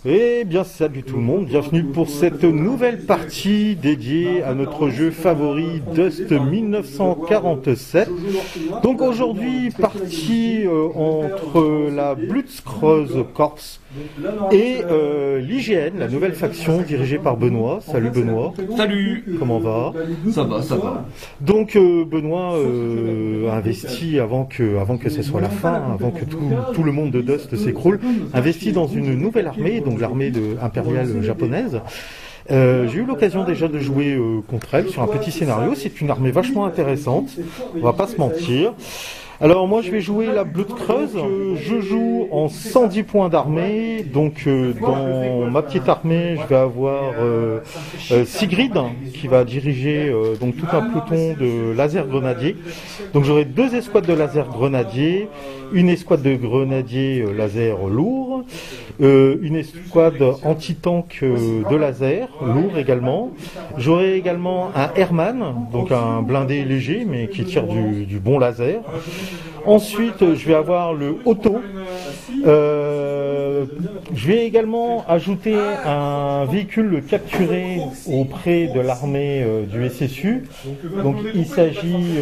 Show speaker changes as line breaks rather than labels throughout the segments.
Eh bien, salut tout le monde, bienvenue pour cette nouvelle partie dédiée à notre jeu favori Dust 1947. Donc aujourd'hui, partie entre la Blutscruse Corps et l'IGN, la nouvelle faction dirigée par Benoît. Salut Benoît.
Salut.
Comment va?
Ça va, ça va.
Donc Benoît a investi avant que ce soit la fin, avant que tout le monde de Dust s'écroule, investi dans une nouvelle armée, donc l'armée impériale japonaise. J'ai eu l'occasion déjà de jouer contre elle sur un petit scénario. C'est une armée vachement intéressante, on va pas se mentir. Alors moi je vais jouer la Blutscruse, je joue en 110 points d'armée, donc dans ma petite armée je vais avoir Sigrid qui va diriger donc tout un peloton de laser grenadiers. Donc j'aurai 2 escouades de laser grenadiers, une escouade de grenadiers laser lourd, une escouade anti-tank de laser lourd également. J'aurai également un Airman, donc un blindé léger mais qui tire du bon laser. Ensuite, je vais avoir le Auto. Je vais également ajouter un véhicule capturé auprès de l'armée du SSU. Donc il s'agit,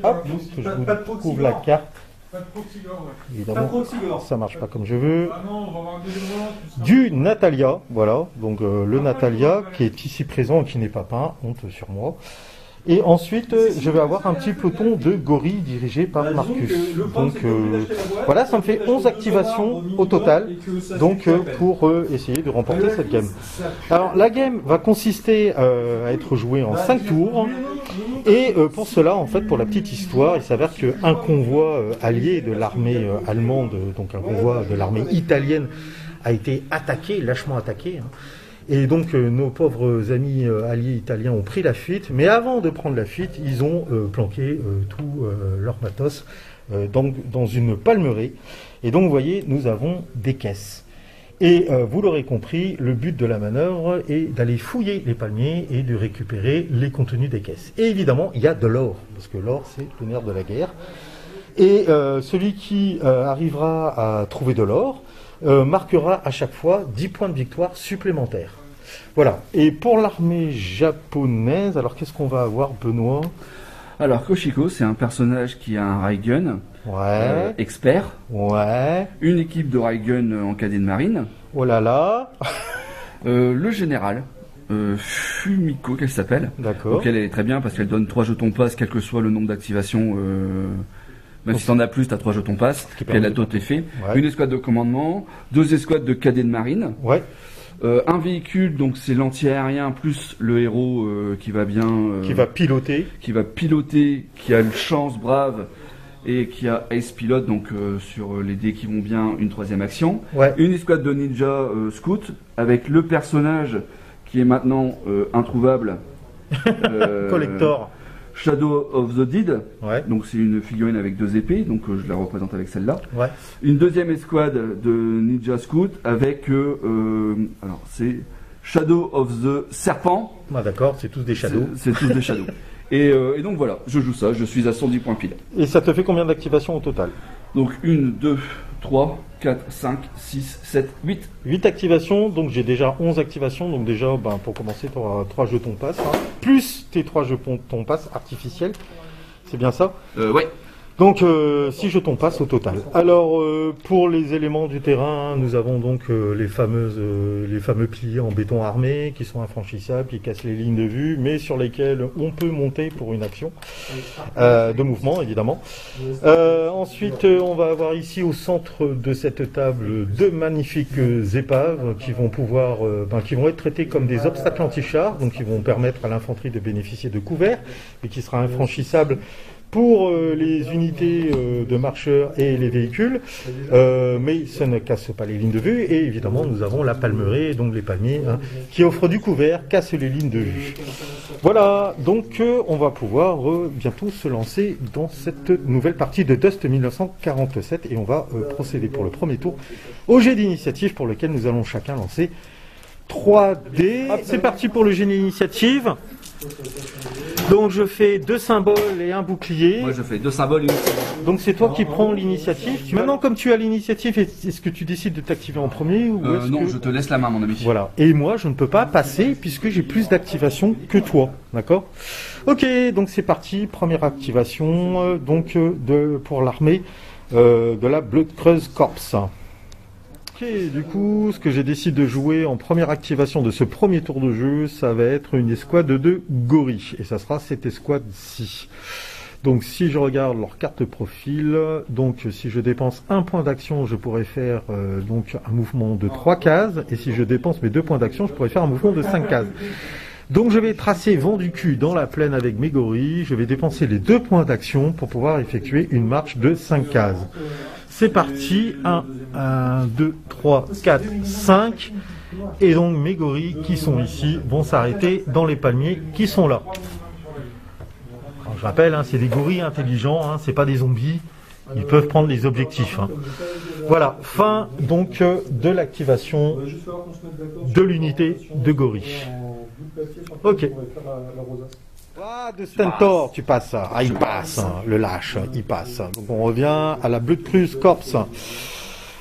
hop, que je vous trouve la carte. Évidemment, ça marche pas comme je veux. Du Natalia, voilà. Donc le Natalia qui est ici présent et qui n'est pas peint, honte sur moi. Et ensuite, je vais avoir un petit peloton de gorilles dirigé par Marcus. Donc voilà, ça me fait 11 activations au total, donc pour essayer de remporter cette game. Alors la game va consister à être jouée en 5 tours. Et pour cela, en fait, pour la petite histoire, il s'avère qu'un convoi allié de l'armée allemande, donc un convoi de l'armée italienne, a été attaqué, lâchement attaqué. Et donc nos pauvres amis alliés italiens ont pris la fuite, mais avant de prendre la fuite, ils ont planqué tout leur matos dans une palmeraie. Et donc vous voyez, nous avons des caisses. Et vous l'aurez compris, le but de la manœuvre est d'aller fouiller les palmiers et de récupérer les contenus des caisses. Et évidemment, il y a de l'or, parce que l'or c'est le nerf de la guerre. Et celui qui arrivera à trouver de l'or marquera à chaque fois 10 points de victoire supplémentaires. Voilà. Et pour l'armée japonaise, alors qu'est-ce qu'on va avoir, Benoît?
Alors Koshiko, c'est un personnage qui a un Raigun, expert.
Ouais.
Une équipe de Raigun en cadet de marine.
Oh là là.
Le général. Fumiko, qu'elle s'appelle.
D'accord.
Donc elle est très bien parce qu'elle donne 3 jetons passe, quel que soit le nombre d'activations. Même si t'en as plus, t'as 3 jetons passe. Puis elle a d'autres effets. Ouais. Une escouade de commandement, 2 escouades de cadets de marine.
Ouais.
Un véhicule, donc c'est l'anti-aérien plus le héros qui va bien...
qui va piloter.
Qui a le chance brave et qui a Ace Pilot, donc sur les dés qui vont bien, une 3e action.
Ouais.
Une escouade de ninja scout avec le personnage qui est maintenant introuvable.
Collector.
Shadow of the Dead,
ouais.
Donc c'est une figurine avec 2 épées, donc je la représente avec celle-là.
Ouais.
Une 2e escouade de Ninja Scout avec, alors c'est Shadow of the Serpent.
Ah, d'accord, c'est tous des shadows.
C'est tous des shadows. Et donc voilà, je joue ça, je suis à 110 points pile.
Et ça te fait combien d'activations au total?
Donc 1, 2, 3, 4, 5, 6, 7, 8.
8 activations, donc j'ai déjà 11 activations, donc déjà pour commencer tu auras 3 jetons passe, hein, plus tes 3 jetons passe artificiels, c'est bien ça?
Ouais.
Donc 6 jetons passe au total. Alors pour les éléments du terrain, nous avons donc les fameux piliers en béton armé qui sont infranchissables, qui cassent les lignes de vue, mais sur lesquels on peut monter pour une action de mouvement évidemment. Ensuite on va avoir ici au centre de cette table 2 magnifiques épaves qui vont pouvoir, qui vont être traitées comme des obstacles anti-chars, donc qui vont permettre à l'infanterie de bénéficier de couverts et qui sera infranchissable pour les unités de marcheurs et les véhicules, mais ça ne casse pas les lignes de vue. Et évidemment, nous avons la palmeraie, donc les palmiers, qui offrent du couvert, cassent les lignes de vue. Voilà, donc on va pouvoir bientôt se lancer dans cette nouvelle partie de Dust 1947 et on va procéder pour le premier tour au jet d'initiative pour lequel nous allons chacun lancer 3 dés. C'est parti pour le jet d'initiative. Donc je fais 2 symboles et un bouclier.
Moi je fais 2 symboles et une
Donc c'est toi qui prends l'initiative. Maintenant, comme tu as l'initiative, est-ce que tu décides de t'activer en premier ou
non, je te laisse la main, mon ami.
Voilà. Et moi, je ne peux pas passer puisque j'ai plus d'activation que toi. D'accord? Ok, donc c'est parti. Première activation pour l'armée de la Blood Creuse Corps. Ok, du coup, ce que j'ai décidé de jouer en première activation de ce premier tour de jeu, ça va être une escouade de gorilles. Et ça sera cette escouade-ci. Donc si je regarde leur carte profil, donc si je dépense un point d'action, je pourrais faire donc un mouvement de 3 cases, et si je dépense mes 2 points d'action, je pourrais faire un mouvement de 5 cases. Donc je vais tracer vent du cul dans la plaine avec mes gorilles, je vais dépenser les 2 points d'action pour pouvoir effectuer une marche de 5 cases. C'est parti, 1, 2, 3, 4, 5, et donc mes gorilles qui sont ici vont s'arrêter dans les palmiers qui sont là. Je rappelle, c'est des gorilles intelligents, c'est pas des zombies, ils peuvent prendre les objectifs. Voilà, fin donc de l'activation de l'unité de gorilles. Ok. De Stentor, tu passes. Ah, il passe, le lâche, il passe. Donc on revient à la Blood Creuse Corps.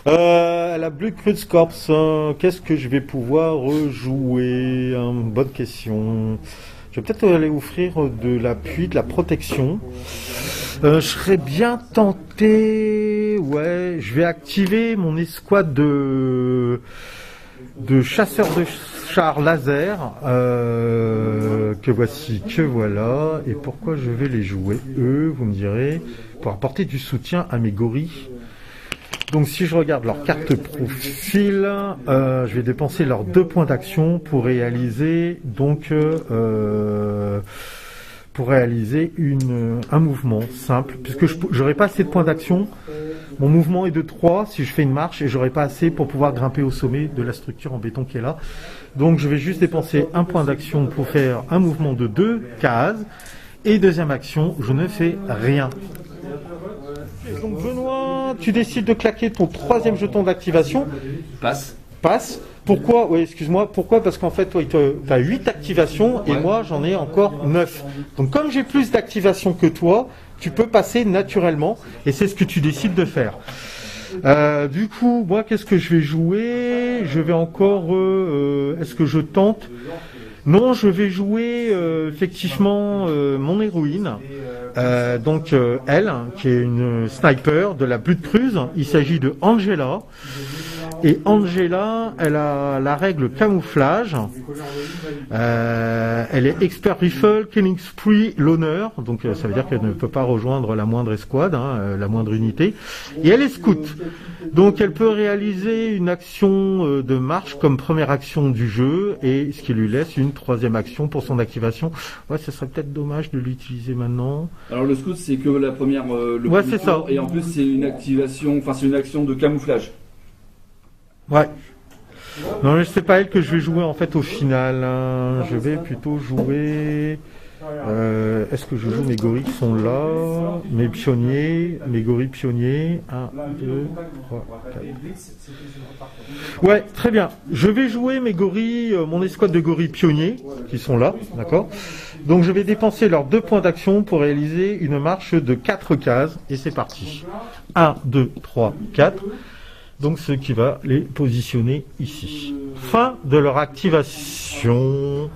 La Blood Creuse Corps, qu'est-ce que je vais pouvoir rejouer? Bonne question. Je vais peut-être aller offrir de l'appui, de la protection. Je serais bien tenté. Ouais, je vais activer mon escouade de chasseurs de chars laser. Que voilà. Et pourquoi je vais les jouer, eux, vous me direz, pour apporter du soutien à mes gorilles. Donc si je regarde leur carte profil, je vais dépenser leurs 2 points d'action pour réaliser un mouvement simple, puisque j'aurai pas assez de points d'action. Mon mouvement est de 3 si je fais une marche et j'aurai pas assez pour pouvoir grimper au sommet de la structure en béton qui est là. Donc je vais juste dépenser un point d'action pour faire un mouvement de 2 cases, et deuxième action, je ne fais rien. Donc Benoît, tu décides de claquer ton 3e jeton d'activation. Passe. Pourquoi? Oui, excuse-moi. Pourquoi? Parce qu'en fait, toi, tu as 8 activations et moi, j'en ai encore 9. Donc comme j'ai plus d'activations que toi, tu peux passer naturellement et c'est ce que tu décides de faire. Du coup, moi, qu'est-ce que je vais jouer? Je vais encore... est-ce que je tente? Non, je vais jouer effectivement mon héroïne. Elle, qui est une sniper de la Blood Creuse. Il s'agit de Angela. Et Angela, elle a la règle camouflage. Elle est expert rifle, killing spree, l'honneur. Donc ça veut dire qu'elle ne peut pas rejoindre la moindre escouade, la moindre unité. Et elle est scout. Donc elle peut réaliser une action de marche comme première action du jeu, et ce qui lui laisse une 3e action pour son activation. Ouais, ce serait peut-être dommage de l'utiliser maintenant.
Alors le scout, c'est que la première...
ouais, c'est ça.
Et en plus, c'est une activation, enfin c'est une action de camouflage.
Ouais. Non, mais c'est pas elle que je vais jouer en fait au final. Je vais plutôt jouer... est-ce que je joue mes gorilles qui sont là? Mes gorilles pionniers. 1, 2, 3, 4. Ouais, très bien. Je vais jouer mes gorilles, mon escouade de gorilles pionniers qui sont là, d'accord? Donc je vais dépenser leurs 2 points d'action pour réaliser une marche de 4 cases. Et c'est parti. 1, 2, 3, 4. Donc ce qui va les positionner ici. Fin de leur activation.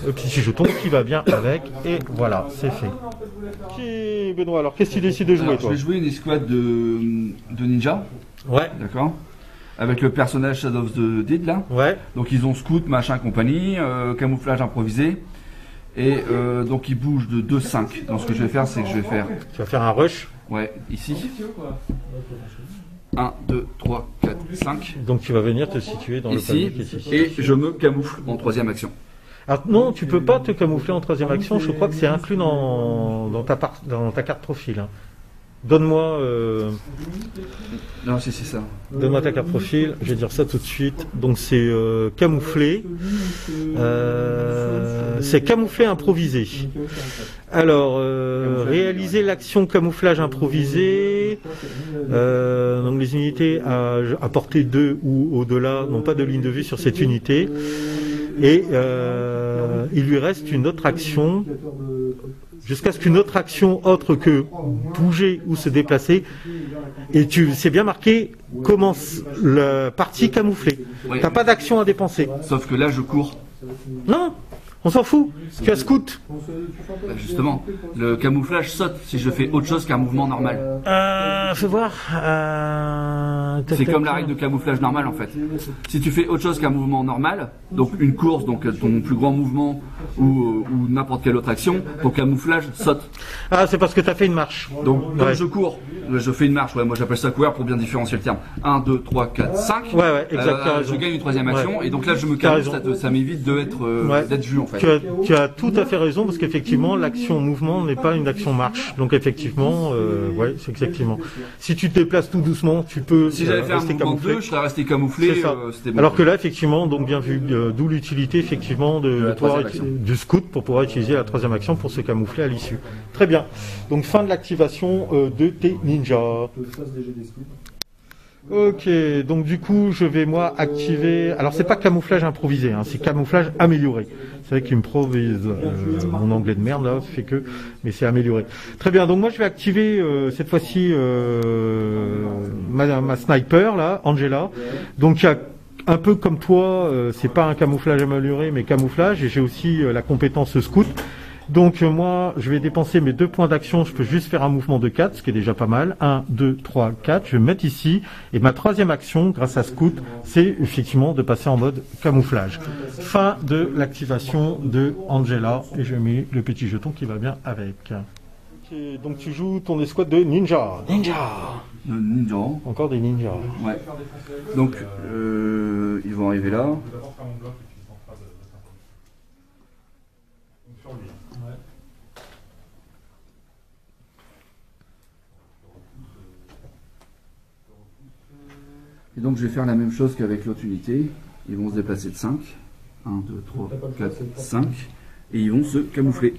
Le petit jeton qui va bien avec. Et voilà, c'est fait. Ok, Benoît, alors qu'est-ce que tu décides de jouer, toi?
Je vais jouer une escouade de ninja.
Ouais.
D'accord. Avec le personnage Shadow of the Dead là.
Ouais.
Donc ils ont scout, machin, compagnie, camouflage improvisé. Et donc ils bougent de 2-5. Donc ce que je vais faire, c'est que je vais faire...
Tu vas faire un rush?
Ouais, ici. 1, 2, 3, 4, 5.
Donc tu vas venir te situer dans
ici,
le palier qui est ici.
Et je me camoufle en 3e action.
Alors non, tu peux pas te camoufler en 3e action, je crois que c'est inclus dans ta carte profil. Donne-moi...
Non, c'est ça.
Donne-moi ta carte profil, je vais dire ça tout de suite. Donc c'est camouflé. C'est camouflé improvisé. Alors, réaliser l'action camouflage improvisé. Donc les unités à portée 2 ou au-delà n'ont pas de ligne de vue sur cette unité. Et il lui reste une autre action jusqu'à ce qu'une autre action autre que bouger ou se déplacer, et c'est bien marqué, commence la partie camouflée.
Oui.
T'as pas d'action à dépenser.
Sauf que là, je cours.
Non, on s'en fout. Tu as scout.
Bah, justement, le camouflage saute si je fais autre chose qu'un mouvement normal.
Fais voir.
C'est comme la règle de camouflage normal en fait. Si tu fais autre chose qu'un mouvement normal, donc une course, donc ton plus grand mouvement ou n'importe quelle autre action, ton camouflage saute.
Ah, c'est parce que tu as fait une marche.
Donc quand je cours, je fais une marche, ouais, moi j'appelle ça courir pour bien différencier le terme. 1, 2, 3, 4, 5.
Ouais, exactement.
Je gagne une troisième action et donc là je me camoufle, ça m'évite d'être vu en fait.
Tu as tout à fait raison parce qu'effectivement l'action mouvement n'est pas une action marche. Donc effectivement, ouais, c'est exactement. Si tu te déplaces tout doucement, tu peux.
Si j'avais fait un mouvement 2, je serais resté camouflé.
C'était bon. Alors que là, effectivement, donc bien vu, d'où l'utilité effectivement du scout pour pouvoir utiliser la troisième action pour se camoufler à l'issue. Très bien. Donc fin de l'activation de tes ninjas. Ok, donc du coup, je vais moi activer. Alors c'est pas camouflage improvisé, hein, c'est camouflage amélioré. C'est vrai qu'il improvise. Mon anglais de merde là fait que, mais c'est amélioré. Très bien, donc moi je vais activer cette fois-ci ma sniper là, Angela. Donc il y a un peu comme toi, c'est pas un camouflage amélioré, mais camouflage. Et j'ai aussi la compétence scout. Donc moi, je vais dépenser mes 2 points d'action. Je peux juste faire un mouvement de 4, ce qui est déjà pas mal. 1, 2, 3, 4. Je vais me mettre ici. Et ma troisième action, grâce à Scout, c'est effectivement de passer en mode camouflage. Fin de l'activation de Angela. Et je mets le petit jeton qui va bien avec. Okay, donc tu joues ton escouade de ninja.
Ninja.
Encore des ninjas.
Ouais. Donc, ils vont arriver là. Et donc je vais faire la même chose qu'avec l'autre unité. Ils vont se déplacer de 5. 1, 2, 3, 4, 5. Et ils vont se camoufler.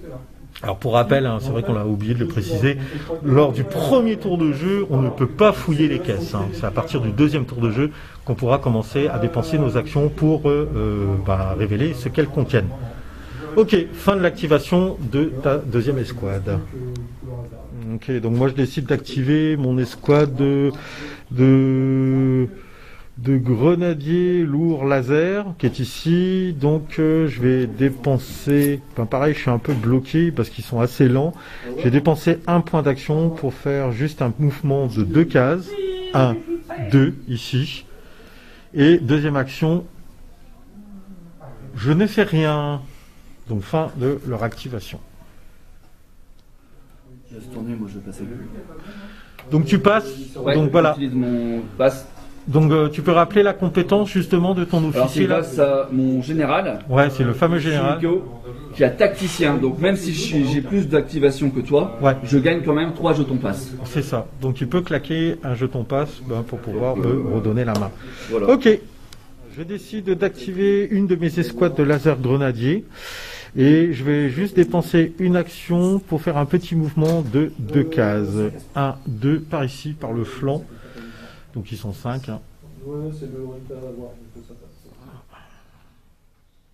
Alors pour rappel, hein, c'est vrai qu'on a oublié de le préciser, lors du premier tour de jeu, on ne peut pas fouiller les caisses. Hein. C'est à partir du deuxième tour de jeu qu'on pourra commencer à dépenser nos actions pour révéler ce qu'elles contiennent. Ok, fin de l'activation de ta deuxième escouade. Ok, donc moi je décide d'activer mon escouade de grenadiers lourds laser qui est ici. Donc je vais dépenser, pareil je suis un peu bloqué parce qu'ils sont assez lents. Je vais dépenser un point d'action pour faire juste un mouvement de 2 cases. 1, 2 ici. Et deuxième action, je ne fais rien. Donc fin de leur activation.
Je vais se tourner, moi je vais passer.
Donc tu passes, ouais, donc voilà.
Mon passe.
Donc tu peux rappeler la compétence justement de ton officier là.
C'est grâce à mon général.
Ouais, c'est le fameux général.
Qui a tacticien. Donc même si j'ai plus d'activation que toi, ouais, je gagne quand même 3 jetons passe.
C'est ça. Donc tu peux claquer un jeton passe pour pouvoir me redonner la main.
Voilà.
Ok. Je décide d'activer une de mes escouades de laser grenadier. Et je vais juste dépenser une action pour faire un petit mouvement de 2 cases. 1, 2, par ici, par le flanc. Donc ils sont 5. Hein.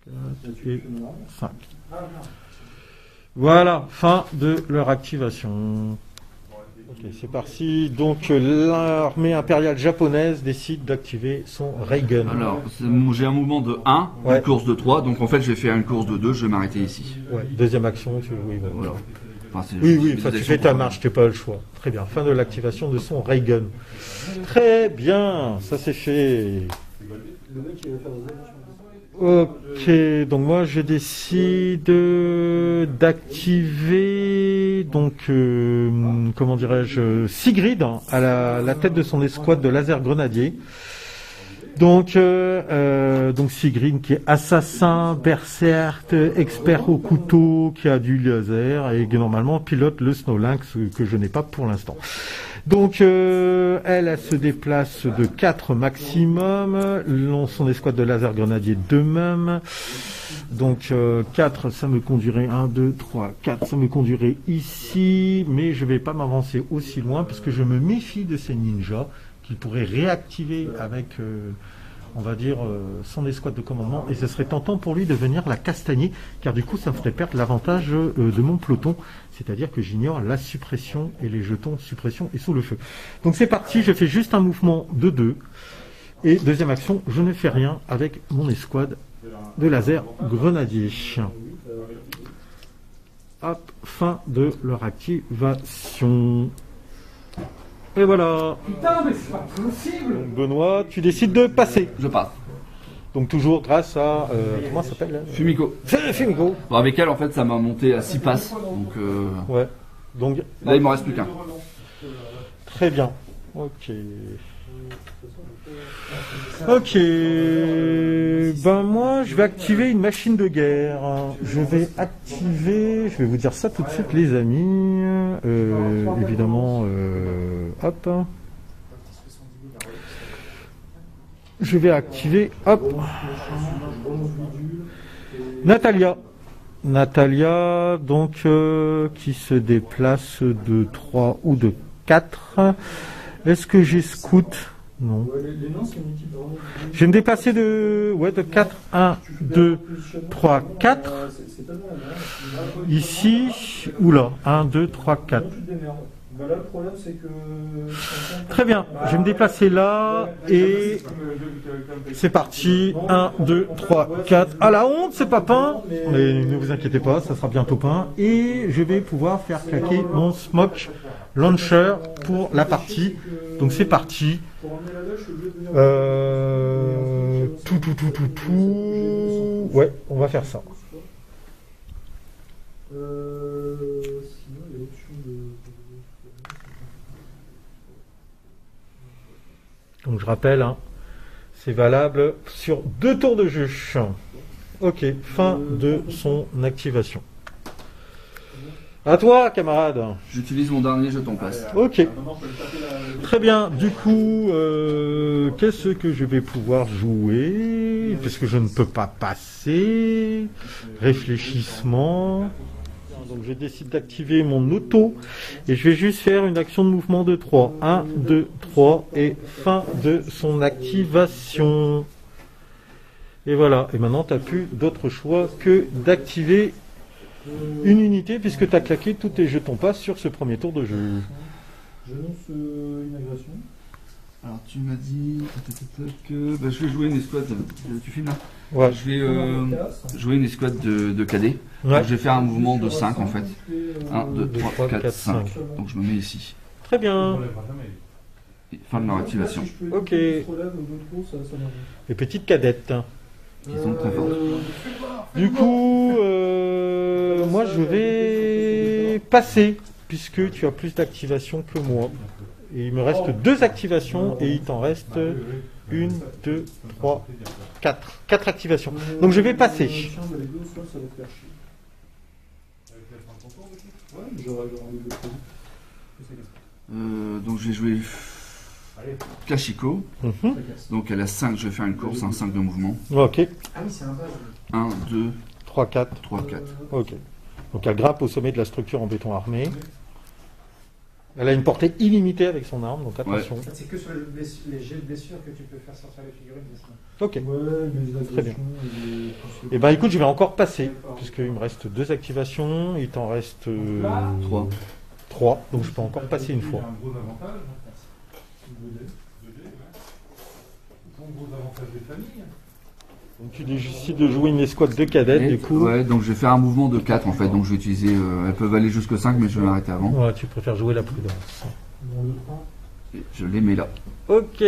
4 et 5. Voilà, fin de leur activation. Ok, c'est parti. Donc l'armée impériale japonaise décide d'activer son ray gun.
Alors, j'ai un mouvement de 1, ouais, une course de 3, donc en fait je vais faire une course de 2, je vais m'arrêter ici.
Ouais, deuxième action, oui, bon,
voilà.
Enfin, tu fais ta marche, tu n'as pas le choix. Très bien, fin de l'activation de son ray gun. Très bien, ça c'est fait. Ok, donc moi je décide d'activer donc comment dirais-je Sigrid à la tête de son escouade de laser grenadier. Donc Sigrid qui est assassin, berserk, expert au couteau, qui a du laser et qui normalement pilote le Snow Lynx que je n'ai pas pour l'instant. Donc elle se déplace de 4 maximum, son escouade de laser grenadier de même. Donc 4 ça me conduirait 1, 2, 3, 4 ça me conduirait ici, mais je vais pas m'avancer aussi loin parce que je me méfie de ces ninjas qu'ils pourraient réactiver avec on va dire, son escouade de commandement, et ce serait tentant pour lui de venir la castagner, car du coup ça me ferait perdre l'avantage de mon peloton, c'est-à-dire que j'ignore la suppression et les jetons suppression et sous le feu. Donc c'est parti, je fais juste un mouvement de 2, et deuxième action, je ne fais rien avec mon escouade de laser grenadier. Hop, fin de leur activation. Et voilà.
Putain, mais c'est pas possible.
Donc Benoît, tu décides de passer.
Je passe.
Donc toujours grâce à... comment ça s'appelle là
Fumiko.
Fumiko.
Bon, avec elle, en fait, ça m'a monté à 6 passes. Donc,
ouais. Donc,
là, il m'en reste plus qu'un.
Très bien. Ok. Ok. Ben moi, je vais activer une machine de guerre. Je vais vous dire ça tout de suite, les amis. Évidemment, hop. Je vais activer, hop. Natalia, donc, qui se déplace de 3 ou de 4. Est-ce que j'ai scout? Non. Je vais me déplacer de 4. 1, 2, 3, 4. Ici, oula, 1, 2, 3, 4. Très bien, je vais me déplacer là et c'est parti. 1, 2, 3, 4. Ah la honte, c'est pas peint. Mais ne vous inquiétez pas, ça sera bientôt peint. Et je vais pouvoir faire claquer mon smoke launcher pour la partie. Donc c'est parti. Ouais, on va faire ça. Donc je rappelle, hein, c'est valable sur 2 tours de jeu. Ok, fin de son activation. À toi, camarade.
J'utilise mon dernier jeton passe.
Ok. Très bien. Du coup, qu'est-ce que je vais pouvoir jouer? Parce que je ne peux pas passer. Réfléchissement. Donc je décide d'activer mon auto. Et je vais juste faire une action de mouvement de 3. 1, 2, 3. Et fin de son activation. Et voilà. Et maintenant, tu n'as plus d'autre choix que d'activer une unité, puisque tu as claqué tous tes jetons passe sur ce premier tour de jeu.
J'annonce une agression.
Alors tu m'as dit que je vais jouer une escouade. Tu filmes là?
Ouais.
Je vais jouer une escouade de cadets.
Ouais.
Donc, je vais faire un mouvement de 5 en fait. 1, 2, 3, 4, 5. Donc je me mets ici.
Très bien.
Et fin de leur activation.
Ok. Les petites cadettes.
Ils sont très fortes.
Du coup, moi je vais passer, puisque tu as plus d'activation que moi. Et il me reste 2 activations et il t'en reste 1, 2, 3, 4. 4 activations. Donc je vais passer.
Donc je vais jouer Kashiko. Donc elle a 5, je vais faire une course, 5 de mouvement.
Ok.
1, 2,
3, 4.
3, 4.
Ok. Donc elle grimpe au sommet de la structure en béton armé. Elle a une portée illimitée avec son arme, donc attention.
Ouais. C'est que sur les jets de blessures que tu peux faire sortir les figurines.
Ok. Très bien. Et ben écoute, je vais encore passer, puisqu'il me reste 2 activations, il t'en reste 3, donc je peux encore passer une fois. Donc tu décides de jouer une escouade de cadettes, du coup.
Ouais, donc je vais faire un mouvement de 4 en fait, donc je vais utiliser. Elles peuvent aller jusque 5, mais je vais m'arrêter avant.
Ouais, tu préfères jouer la prudence.
Et je les mets là.
Ok,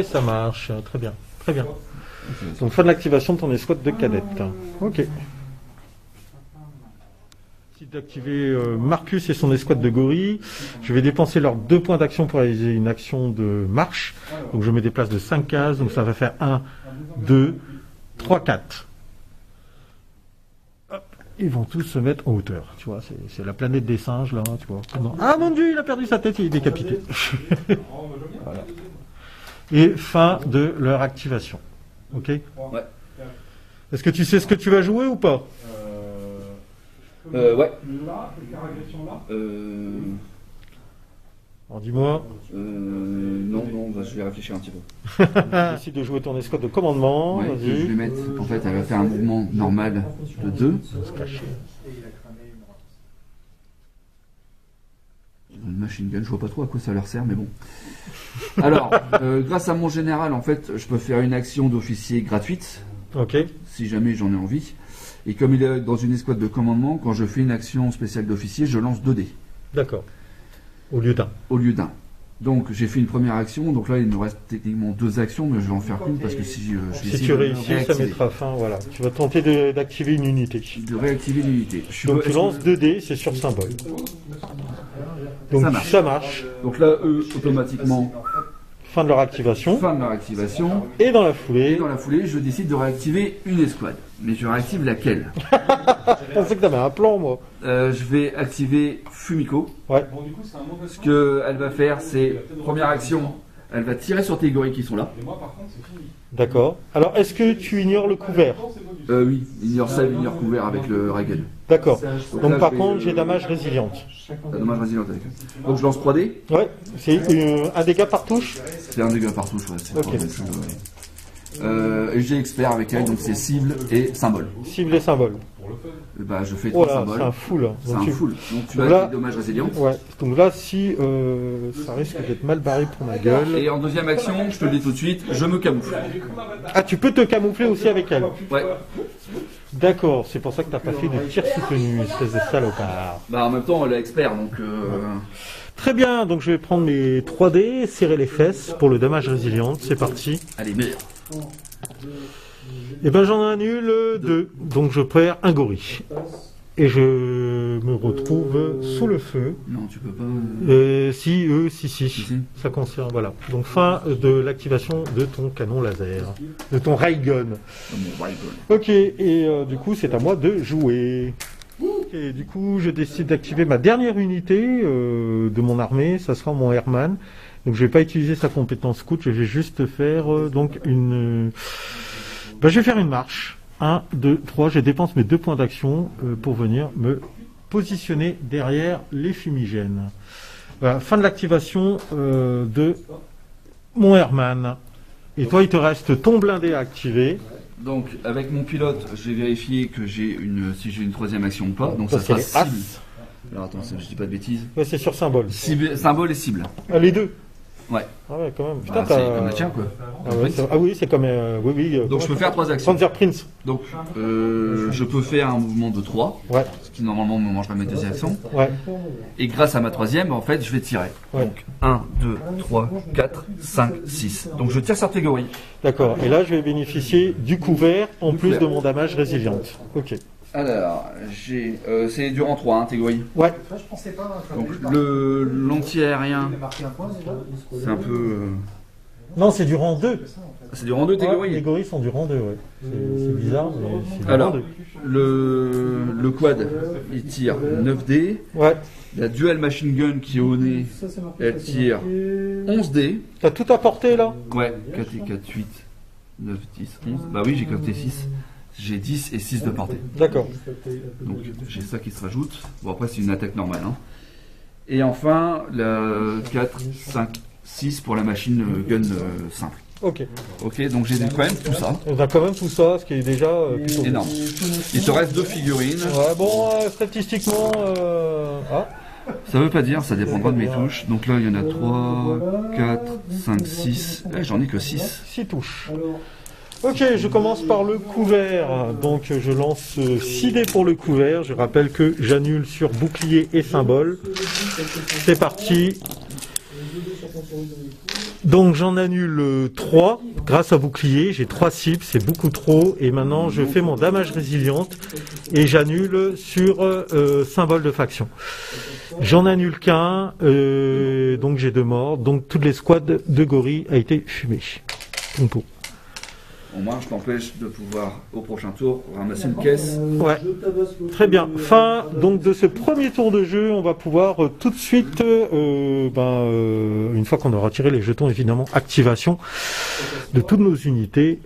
ça marche, très bien, très bien. Donc fin de l'activation de ton escouade de cadettes. Ok. D'activer Marcus et son escouade de gorilles. Je vais dépenser leurs 2 points d'action pour réaliser une action de marche. Donc je me déplace de 5 cases, donc ça va faire 1, 2, 3, 4. Hop. Ils vont tous se mettre en hauteur. Tu vois, c'est la planète des singes là, tu vois. Non. Ah mon Dieu, il a perdu sa tête, il est décapité. Voilà. Et fin de leur activation. Ok.
Ouais.
Est-ce que tu sais ce que tu vas jouer ou pas?
Ouais.
Alors dis-moi.
Non, je vais réfléchir un petit peu.
Décide de jouer ton escouade de commandement.
Ouais,
Vas-y.
je vais mettre, en fait, elle va faire un mouvement normal de 2. Une machine gun, je vois pas trop à quoi ça leur sert, mais bon. Alors, grâce à mon général, en fait, je peux faire une action d'officier gratuite,
Ok.
si jamais j'en ai envie. Et comme il est dans une escouade de commandement, quand je fais une action spéciale d'officier, je lance 2 dés.
D'accord. Au lieu d'un.
Au lieu d'un. Donc j'ai fait une première action, donc là il me reste techniquement 2 actions, mais je vais en faire une parce que si je vais
Si
essayer
tu
de
réussis, ça
réactiver.
mettra fin. Voilà. Tu vas tenter d'activer une unité.
De réactiver l'unité.
Donc tu lances 2 dés, c'est sur symbole. Donc
Ça marche. Donc là, eux, automatiquement,
fin de leur activation.
fin de leur activation.
Et dans la
Et
foulée,
dans la foulée, je décide de réactiver une escouade. Mais je réactive laquelle?
je pensais que t'avais un plan, moi.
Je vais activer Fumiko.
Ouais.
Ce qu'elle va faire, c'est, première action, elle va tirer sur tes gorilles qui sont là.
D'accord. Alors, est-ce que tu ignores le couvert?
Oui, ignore ça, ignore couvert avec le Regen.
D'accord. Donc
là,
par
je vais,
contre, j'ai damage résiliente.
Dommage résiliente avec eux. Donc je lance 3D.
Ouais. C'est un dégât par touche?
C'est un dégât par touche, ouais. C'est
Ok.
pas non plus, et j'ai expert avec elle, donc c'est cible et symbole.
Cible et symbole.
Bah, je fais
Oh
3
là,
symboles.
c'est un full.
C'est
Donc
un
tu-
full. Donc tu
Donc
as
là-
des dommages résilients.
Ouais. Donc là, si ça risque d'être mal barré pour ma gueule.
Et en deuxième action, je te le dis tout de suite, je me camoufle.
Ah, tu peux te camoufler aussi avec elle.
Ouais.
D'accord. C'est pour ça que t'as pas fait de tir soutenu, espèce de salopard.
Bah en même temps, elle est expert, donc
Très bien. Donc je vais prendre mes 3D, serrer les fesses pour le damage résilient. C'est parti.
elle est meilleure.
Et ben j'en annule 2. Donc je perds un gorille. Et je me retrouve sous le feu.
Non, tu peux pas.
Si. Ça concerne, voilà. Donc fin de l'activation de ton canon laser. De ton ray gun.
Mon rifle.
Ok, et du coup c'est à moi de jouer. Et du coup je décide d'activer ma dernière unité de mon armée. Ça sera mon Herman. Donc je vais pas utiliser sa compétence scout. Je vais juste faire donc une... je vais faire une marche. 1, 2, 3, je dépense mes 2 points d'action pour venir me positionner derrière les fumigènes. Voilà, fin de l'activation de mon Herman. Et toi, il te reste ton blindé à activer.
Donc avec mon pilote, j'ai vérifié que si j'ai une troisième action ou pas. Donc ça
c'est
sera
les
cible.
As.
Alors attends, je dis pas de bêtises.
Ouais, c'est sur symbole.
Symbole et cible.
Ah, les deux.
Ouais.
Ah ouais, quand même. Putain,
Bah, c'est
t'as...
comme la tienne, quoi.
Ah oui, c'est comme... oui.
Donc je peux faire 3 actions.
Panzer Prince.
Donc je peux faire un mouvement de 3,
Ouais,
ce qui normalement me mangerait mes 2 actions.
ouais.
Et grâce à ma troisième, en fait, je vais tirer.
Ouais.
Donc 1, 2, 3, 4, 5, 6. Donc je tire sur tes gorilles.
D'accord. Et là, je vais bénéficier du couvert en
Du
plus
couvert.
de mon damage résilient. Ok.
Alors, c'est durant 3, tes gorilles.
Ouais.
Je pensais pas.
Donc l'anti-aérien, c'est un peu...
Non, c'est du rang 2.
c'est durant 2 tes
Ouais, les
gorilles.
gorilles sont du rang 2, ouais. C'est bizarre, mais c'est du
Alors,
rang 2.
le quad, il tire 9 dés.
Ouais.
La dual machine gun qui est au nez, elle tire 11 dés.
T'as tout apporté, là?
Ouais, 4 et 4, 8, 9, 10, 11. Bah oui, j'ai compté 6. J'ai 10 et 6 de portée.
D'accord.
Donc j'ai ça qui se rajoute. Bon après c'est une attaque normale. Hein. Et enfin la 4, 5, 6 pour la machine gun simple.
Ok.
Ok, donc j'ai quand même tout ça.
On a quand même tout ça, ce qui est déjà plutôt bien.
Énorme. Il te reste 2 figurines.
Ouais, bon, statistiquement... Ah,
Ça veut pas dire, ça dépendra de mes touches. Donc là il y en a 3, 4, 5, 6. J'en ai que 6.
6 touches. Ok, je commence par le couvert. Donc je lance 6 dés pour le couvert. Je rappelle que j'annule sur bouclier et symbole. C'est parti. Donc j'en annule 3 grâce à bouclier. J'ai 3 cibles, c'est beaucoup trop. Et maintenant je fais mon damage résiliente et j'annule sur symbole de faction. J'en annule qu'un, donc j'ai 2 morts. Donc toute l'escouade de gorilles a été fumée. Pompo.
Au moins je t'empêche de pouvoir au prochain tour ramasser une caisse.
Ouais, très bien. Fin donc de ce premier tour de jeu, on va pouvoir tout de suite, une fois qu'on aura tiré les jetons, évidemment, activation de toutes nos unités,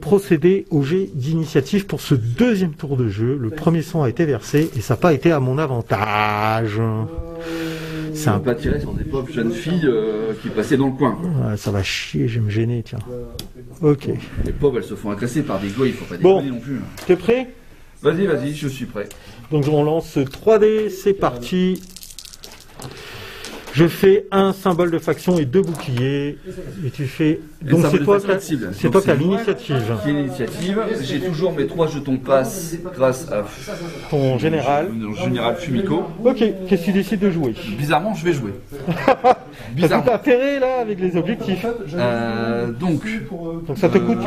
procéder au jet d'initiative pour ce deuxième tour de jeu. Le premier son a été versé et ça n'a pas été à mon avantage.
On peut pas tirer sur des pauvres jeunes filles qui passaient dans le coin.
Ouais, ça va chier, je vais me gêner, tiens. Ok.
Les pauvres, elles se font agresser par des goïs, il faut pas déconner non plus.
T'es prêt?
Vas-y, je suis prêt.
Donc on lance 3D, c'est parti. Je fais un symbole de faction et 2 boucliers. Et tu fais. Donc c'est toi qui as l'initiative.
J'ai toujours mes 3 jetons passe grâce à
ton général.
Général Fumiko.
Ok, qu'est-ce que tu décides de jouer?
Bizarrement, je vais jouer.
T'as tout intérêt là avec les objectifs.
Donc
ça te coûte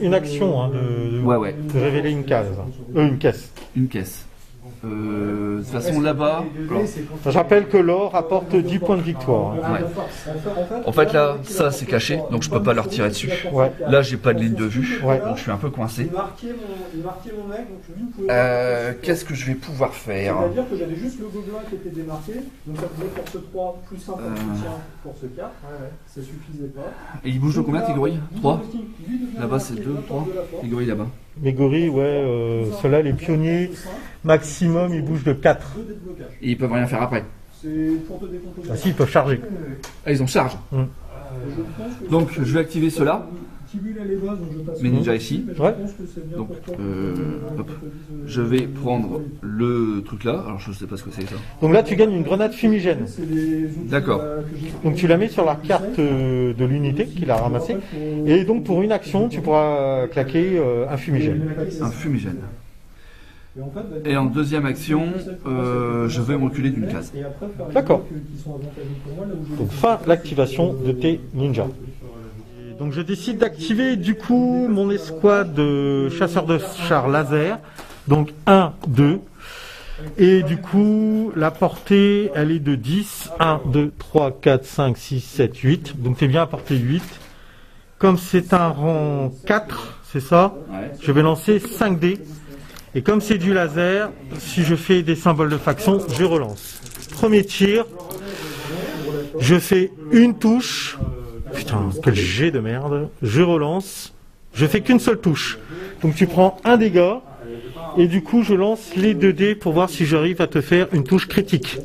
une action hein, de révéler une case. Une caisse.
Une caisse. De toute façon là-bas,
je rappelle que l'or apporte 10 points de victoire. Hein.
Ouais. En fait là, ça c'est caché, donc je peux pas leur tirer dessus.
Ouais.
Là j'ai pas de ligne de vue,
ouais.
Donc je suis un peu coincé. Qu'est-ce que je vais pouvoir faire?
C'est-à-dire que j'avais juste le gobelin qui était démarqué, donc ça faisait force 3 plus 1 force 4, ça suffisait pas.
Et il bouge de combien tes gorilles? 3? Là-bas c'est 2, 3, les gorilles là-bas.
Les gorilles, ceux-là, les pionniers, maximum, ils bougent de 4.
Et ils peuvent rien faire après.
Ah si, ils peuvent charger.
Ah, ils ont charge. Donc, je vais activer ceux-là. Mes ninjas ici.
Ouais.
Donc, hop. Je vais prendre le truc là. Alors, je sais pas ce que c'est ça.
Donc là, tu gagnes une grenade fumigène.
D'accord.
Donc, tu la mets sur la carte de l'unité qu'il a ramassée. Et donc, pour une action, tu pourras claquer un fumigène.
Un fumigène. Et en deuxième action, je vais me reculer d'une case.
D'accord. Donc, fin l'activation de tes ninjas. Donc je décide d'activer du coup mon escouade de chasseurs de chars laser. Donc 1, 2. Et du coup la portée elle est de 10. 1, 2, 3, 4, 5, 6, 7, 8. Donc c'est bien à portée 8. Comme c'est un rang 4, c'est ça, je vais lancer 5 dés. Et comme c'est du laser, si je fais des symboles de faction, je relance. Premier tir. Je fais une touche. Putain, quel jet de merde. Je relance. Je fais qu'une seule touche. Donc tu prends un dégât. Et du coup, je lance les 2 dés pour voir si j'arrive à te faire une touche critique.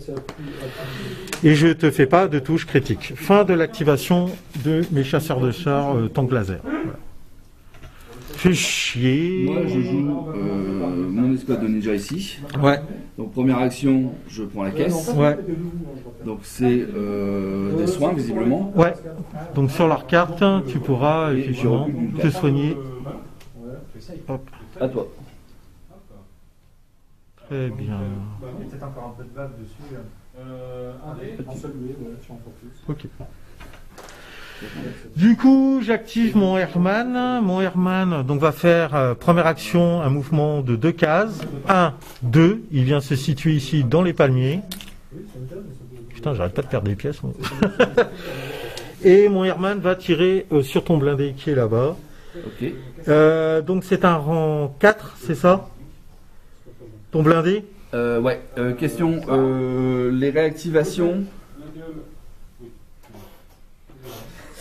Et je te fais pas de touche critique. Fin de l'activation de mes chasseurs de chars tank laser. Voilà. Fais chier.
Moi, je joue mon escouade de ninja ici.
Ouais.
Donc première action, je prends la caisse.
Ouais.
Donc c'est des soins visiblement.
Ouais. Donc sur leur carte, tu pourras effectivement te soigner. Hop.
À toi.
Très bien.
Il y a peut-être encore un peu de bave dessus. Un seul blé, tu en peux plus.
Ok. Du coup, j'active mon Airman. Mon Airman donc, va faire première action, un mouvement de 2 cases. 1, 2. Il vient se situer ici dans les palmiers. Putain, j'arrête pas de perdre des pièces. Moi. Et mon Airman va tirer sur ton blindé qui est là-bas.
Ok.
Donc c'est un rang 4, c'est ça? Ton blindé?
Ouais. Question, les réactivations.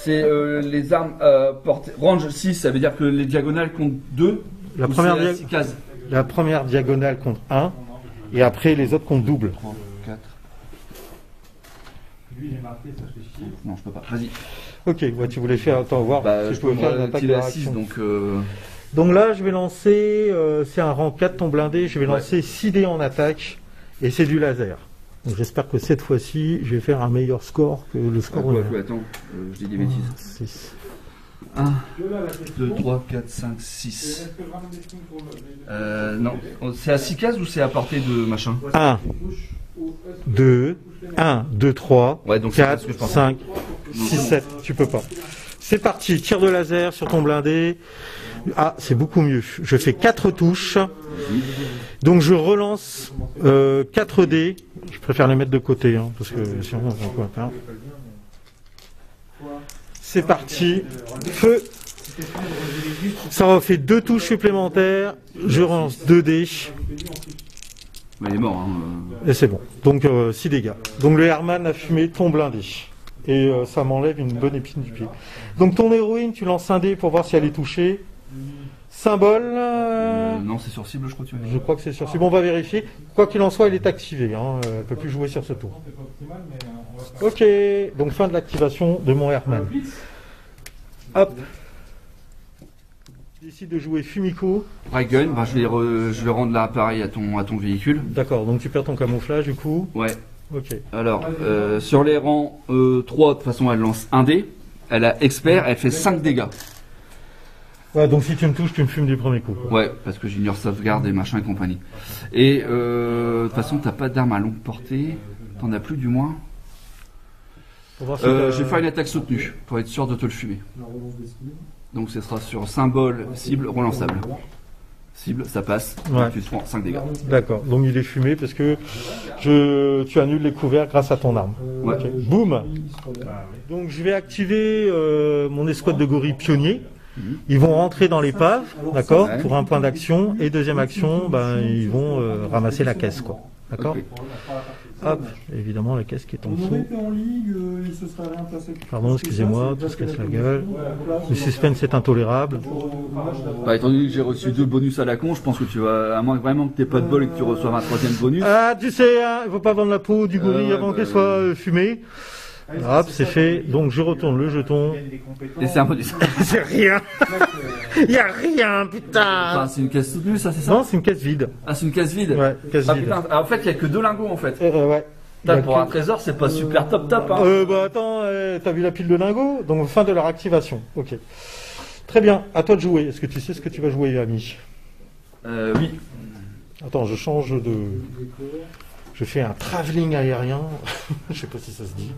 C'est les armes portées. Range 6, ça veut dire que les diagonales comptent 2.
La première diagonale compte 1. Et après, les autres comptent double.
3, 4.
Lui, il est marqué, ça fait chier.
Non, je peux pas. Vas-y.
Ok, ouais, tu voulais faire. Attends, voir si je peux faire une attaque de réaction. Donc là, je vais lancer. C'est un rang 4, ton blindé. Je vais lancer 6 dés en attaque. Et c'est du laser. Donc j'espère que cette fois-ci, je vais faire un meilleur score que le score.
Attends, je dis des bêtises.
6.
1, 2, 3, 4, 5, 6. Non, c'est à 6 cases ou c'est à portée de machin? 1,
2, 1, 2, 3,
ouais, donc
4, 5, 6, 7. Tu peux pas. C'est parti, tir de laser sur ton blindé. Ah, c'est beaucoup mieux. Je fais 4 touches. Donc je relance 4 dés. Je préfère les mettre de côté, hein, parce que sinon on va pas faire. C'est parti. Feu. Ça m'a fait 2 touches supplémentaires. Je relance 2 dés.
Il est mort. Hein.
Et c'est bon. Donc 6 dégâts. Donc le Herman a fumé ton blindé. Et ça m'enlève une bonne épine du pied. Donc ton héroïne, tu lances un dé pour voir si elle est touchée. Symbole.
Non, c'est sur cible, je crois que tu veux dire.
Je crois que c'est sur cible. On va vérifier. Quoi qu'il en soit, il est activé. Hein. Elle ne peut plus jouer sur ce tour. Ok. Donc fin de l'activation de mon Herman. Hop. Je décide de jouer Fumiko.
Right gun, bah, je vais rendre l'appareil à ton véhicule.
D'accord. Donc tu perds ton camouflage du coup.
Ouais.
Ok.
Alors, sur les rangs 3, de toute façon, elle lance 1 dé. Elle a expert, elle fait 5 dégâts.
Ouais, donc si tu me touches, tu me fumes du premier coup.
Ouais, parce que j'ignore sauvegarde et machin et compagnie. Et de toute façon, t'as pas d'arme à longue portée. T'en as plus du moins. Je vais faire une attaque soutenue pour être sûr de te le fumer. Donc ce sera sur symbole, cible, relançable. Cible, ça passe.
Ouais.
Tu te prends 5 dégâts.
D'accord. Donc il est fumé parce que tu annules les couverts grâce à ton arme.
Ouais.
Okay. Boum. Donc je vais activer mon escouade de gorilles pionniers. Ils vont rentrer dans l'épave, d'accord,
Ouais.
pour un point d'action. Et deuxième action, ben, ils vont ramasser la caisse, quoi. D'accord.
Ok.
Hop, évidemment la caisse qui est en
On
dessous.
aurait été en ligue, il se serait rien passé.
Pardon, excusez-moi, tout se casse la gueule. Le suspense est intolérable.
Bah, étant donné que j'ai reçu 2 bonus à la con, je pense que tu vas, à moins vraiment que t'aies pas de bol et que tu reçoives un 3e bonus.
Ah, tu sais, hein, il faut pas vendre la peau du gorille
ouais,
avant
bah,
qu'elle soit fumée. Hop, c'est fait. Donc je retourne le jeton.
Et c'est un bonus.
C'est rien. Il y a rien, putain.
Enfin, c'est une caisse soutenue, ça, c'est ça?
Non, c'est une caisse vide.
Ah, c'est une caisse vide?
Ouais, caisse
Ah
vide.
putain, en fait, il y a que 2 lingots en fait.
Ouais.
Putain,
Donc,
pour un trésor, c'est pas super top hein.
bah attends, t'as vu la pile de lingots? Donc fin de leur activation. Ok. Très bien. À toi de jouer. Est-ce que tu sais ce que tu vas jouer, ami?
Oui.
Attends, je change de. Je fais un travelling aérien. Je sais pas si ça se dit.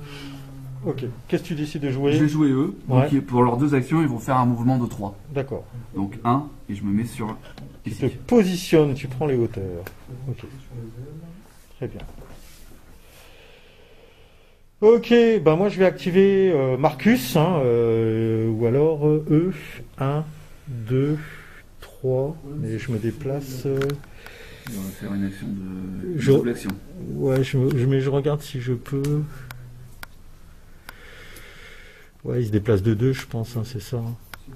Ok. Qu'est-ce que tu décides de jouer?
Je vais jouer eux.
Ouais.
Donc, pour leurs 2 actions, ils vont faire un mouvement de 3.
D'accord.
Donc 1, et je me mets sur
Tu te
ici.
positionnes, tu prends les hauteurs. Ok. Très bien. Ok, ben moi je vais activer Marcus, hein, ou alors E. 1, 2, 3. Mais je me déplace.
On va faire une action de
Je-
double action.
Ouais, mais je regarde si je peux. Ouais, il se déplace de 2, je pense, hein, c'est ça.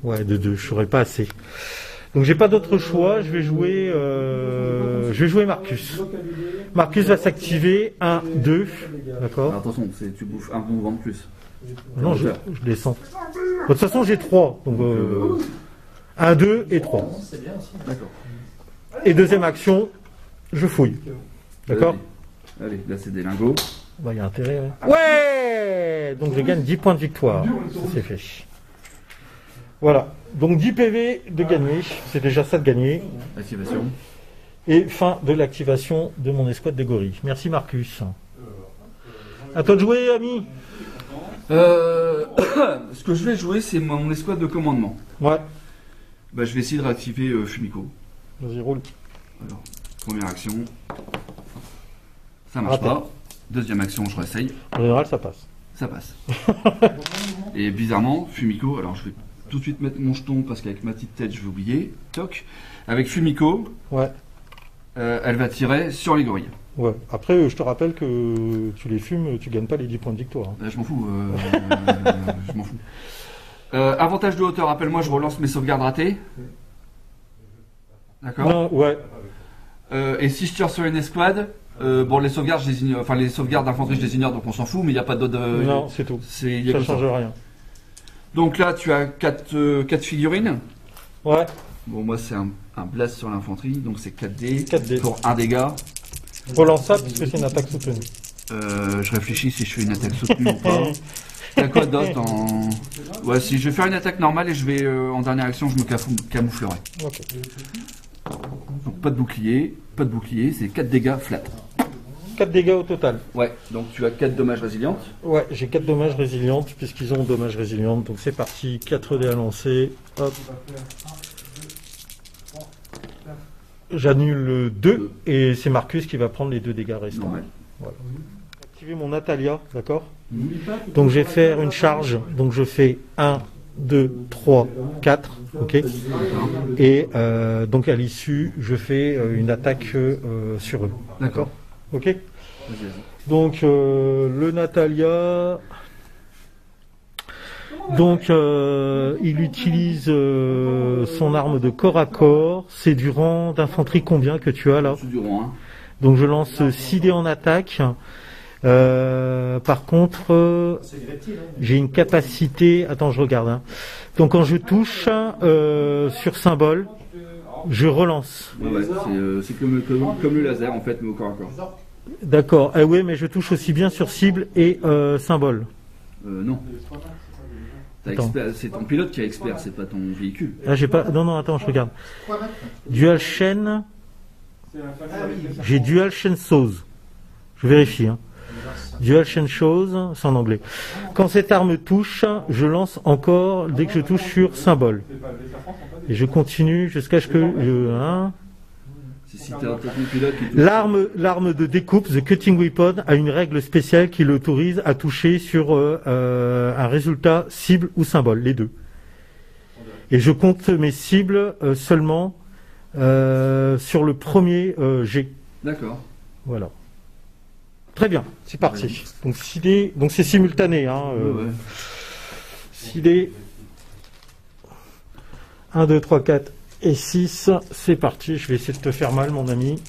Ouais, de 2, je saurais pas assez. Donc j'ai pas d'autre choix, je vais jouer Marcus. Marcus va s'activer 1, 2, d'accord.
Alors, attention, tu bouffes un mouvement de plus.
Non, je descends. De toute façon, j'ai 3. Donc 1, 2 et 3.
D'accord.
Et deuxième action, je fouille. D'accord.
Allez, là c'est des lingots.
Bah, il y a intérêt. Ouais. Donc je gagne 10 points de victoire. Ça, c'est fait. Voilà. Donc 10 PV de gagné. C'est déjà ça de gagné.
Activation.
Et fin de l'activation de mon escouade de gorilles. Merci Marcus. À toi de jouer, ami.
Ce que je vais jouer, c'est mon escouade de commandement.
Ouais.
Bah, je vais essayer de réactiver Fumiko.
Vas-y, roule.
Alors, première action. Ça marche
Raté.
pas. Deuxième action, je réessaye.
En général, ça passe.
Ça passe. Et bizarrement, Fumiko, alors je vais tout de suite mettre mon jeton parce qu'avec ma petite tête, je vais oublier. Toc. Avec Fumiko,
Ouais.
elle va tirer sur les gorilles.
Ouais. Après, je te rappelle que tu les fumes, tu gagnes pas les 10 points de victoire. Hein.
Je m'en fous. Je m'en fous. Avantage de hauteur, rappelle-moi, je relance mes sauvegardes ratées. D'accord.
Non, ouais.
Et si je tire sur une escouade, bon, les sauvegardes, je les ignore, enfin les sauvegardes d'infanterie, je les ignore, donc on s'en fout, mais il n'y a pas d'autre.
Non, c'est tout.
Il y a
Ça
que ça.
change rien.
Donc là, tu as 4 figurines.
Ouais.
Bon, moi, c'est un blast sur l'infanterie, donc c'est 4D,
4D.
pour 1 dégât.
Relance ça parce que c'est une attaque soutenue.
Je réfléchis si je fais une attaque soutenue ou pas. T'as quoi d'autre en... Ouais, si je vais faire une attaque normale et je vais en dernière action, je me camouflerai.
Ok.
Donc pas de bouclier, c'est 4 dégâts flat.
4 dégâts au total.
Ouais, donc tu as 4 dommages résilientes.
Ouais, j'ai 4 dommages résilientes puisqu'ils ont dommages résilientes. Donc c'est parti, 4 dés à lancer. Hop. J'annule 2 et c'est Marcus qui va prendre les 2 dégâts restants.
Normal.
Voilà. Activer mon Natalia, d'accord. Donc je vais faire une charge. Donc je fais 1, 2, 3, 4. Ok. Et donc à l'issue, je fais une attaque sur eux.
D'accord.
Ok.
Vas-y.
Donc le Natalia. Donc il utilise son arme de corps à corps. C'est du rang d'infanterie combien que tu as là?
C'est du rang 1.
Donc je lance 6 dés en attaque. Par contre, j'ai une capacité... Attends, je regarde. Hein. Donc quand je touche sur symbole, je relance.
Ouais, c'est comme le laser en fait, mais au corps à corps.
D'accord. Oui, mais je touche aussi bien sur cible et symbole.
Non. C'est ton pilote qui a expert, c'est pas ton véhicule.
Ah, j'ai pas. Non, attends, je regarde. Dual chain. J'ai dual chain chose. Je vérifie. Hein. Dual chain chose, c'est en anglais. Quand cette arme touche, je lance encore dès que je touche sur symbole. Et je continue jusqu'à ce que L'arme de découpe, the cutting weapon, a une règle spéciale qui l'autorise à toucher sur un résultat cible ou symbole, les deux. Et je compte mes cibles seulement sur le premier G.
D'accord.
Voilà. Très bien, c'est parti. Donc 6 dés, donc c'est simultané. Hein, 6 dés. 1, 2, 3, 4 et 6. C'est parti. Je vais essayer de te faire mal, mon ami.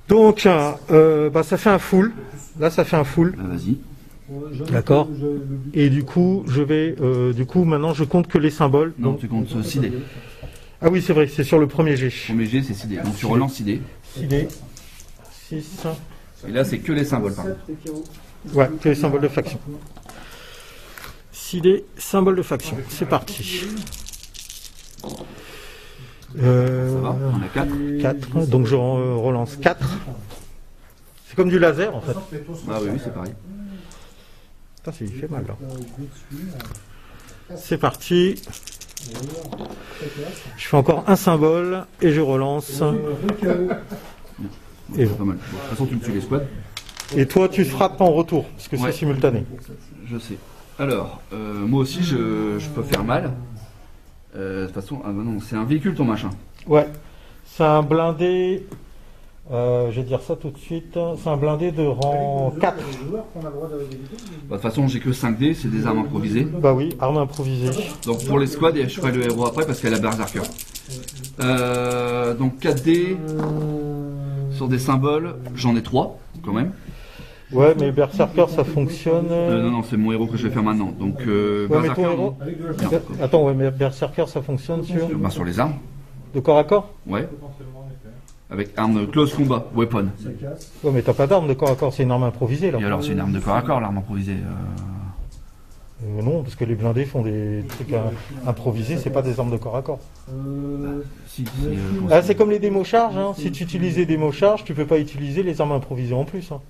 Donc, ça fait un full. Là, ça fait un full.
Vas-y.
D'accord. Et du coup, maintenant, je compte que les symboles.
Non,
donc,
tu comptes 6 dés.
Ah oui, c'est vrai, c'est sur le premier G.
Le premier G, c'est 6 dés. Donc tu relances 6 dés.
6 dés. 6.
Et là, c'est que les symboles, pardon.
Ouais, que les symboles de faction. 6 dés, symboles de faction. C'est parti.
Ça va, on a 4.
4. Donc je relance 4. C'est comme du laser, en fait.
Ah oui, c'est pareil.
Putain, il fait mal, là. C'est parti. Je fais encore un symbole et je relance.
Et pas mal. Bon, de toute façon, tu me tues les squads.
Et toi, tu frappes en retour, parce que c'est simultané.
Je sais. Alors, moi aussi, je peux faire mal. De toute façon, non, c'est un véhicule ton machin.
Ouais. C'est un blindé. Je vais dire ça tout de suite. C'est un blindé de rang 4.
De toute façon, j'ai que 5 dés, c'est des armes improvisées.
Bah oui, armes improvisées.
Donc pour les squads, je ferai le héros après parce qu'elle a Berserker. Donc 4 dés sur des symboles, j'en ai 3 quand même.
Ouais, mais Berserker ça fonctionne.
Non, c'est mon héros que je vais faire maintenant. Donc
Berserker.
Non.
Attends, ouais, mais Berserker ça fonctionne sur.
Sur les armes.
De corps à corps.
Ouais. Avec arme close combat, weapon.
Ouais, mais t'as pas d'arme de corps à corps, c'est une arme improvisée là.
Et alors c'est une arme de corps à corps, l'arme improvisée.
Non, parce que les blindés font des trucs improvisés, c'est pas des armes de corps à corps. C'est comme les démos charges, hein. Si tu utilises les démos charges, tu peux pas utiliser les armes improvisées en plus. Hein.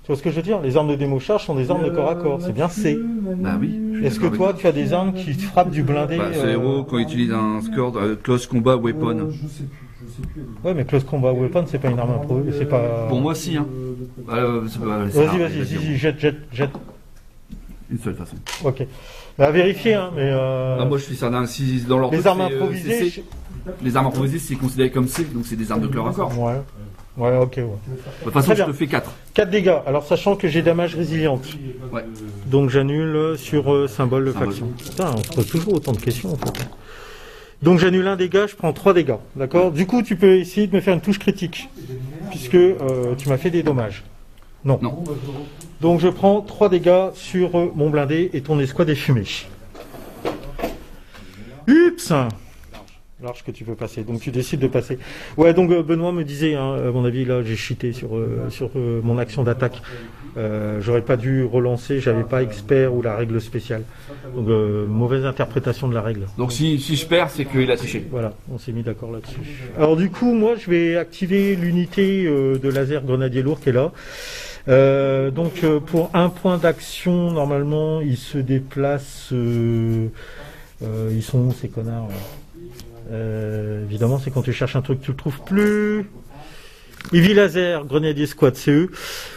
Tu vois ce que je veux dire? Les armes de démo charge sont des armes de corps à corps, c'est bien C.
Bah oui.
Est-ce que toi tu as des armes qui frappent du blindé?
C'est héros quand il utilise un score close combat weapon.
Ouais, mais close combat weapon, c'est pas une arme improvisée, c'est pas.
Pour moi, si. Hein.
Vas-y, jette.
Une seule façon.
Ok. Bah, vérifier, hein, mais.
Moi, je suis certain. Si dans leur
les armes improvisées.
Les armes improvisées, c'est considéré comme C, donc c'est des armes de corps à corps.
Ouais, ok. Ouais.
De toute façon, je te fais 4.
4 dégâts. Alors, sachant que j'ai damage résiliente.
Ouais.
Donc, j'annule sur symbole de faction. Putain, on se pose toujours autant de questions, en fait. Donc, j'annule un dégât, je prends 3 dégâts. D'accord? Du coup, tu peux essayer de me faire une touche critique. Puisque tu m'as fait des dommages. Non. Donc, je prends 3 dégâts sur mon blindé et ton escouade est fumée. Ups! Large que tu peux passer, donc tu décides de passer. Ouais, donc Benoît me disait, hein, à mon avis, là j'ai cheaté sur mon action d'attaque. J'aurais pas dû relancer, j'avais pas expert ou la règle spéciale. Donc mauvaise interprétation de la règle.
Donc si je perds, c'est qu'il a triché.
Voilà, on s'est mis d'accord là-dessus. Alors du coup, moi je vais activer l'unité de laser grenadier lourd qui est là. Donc pour un point d'action, normalement, ils se déplacent. Ils sont où ces connards là? Évidemment, c'est quand tu cherches un truc, tu le trouves plus. Heavy Laser, Grenadier Squad, c'est eux.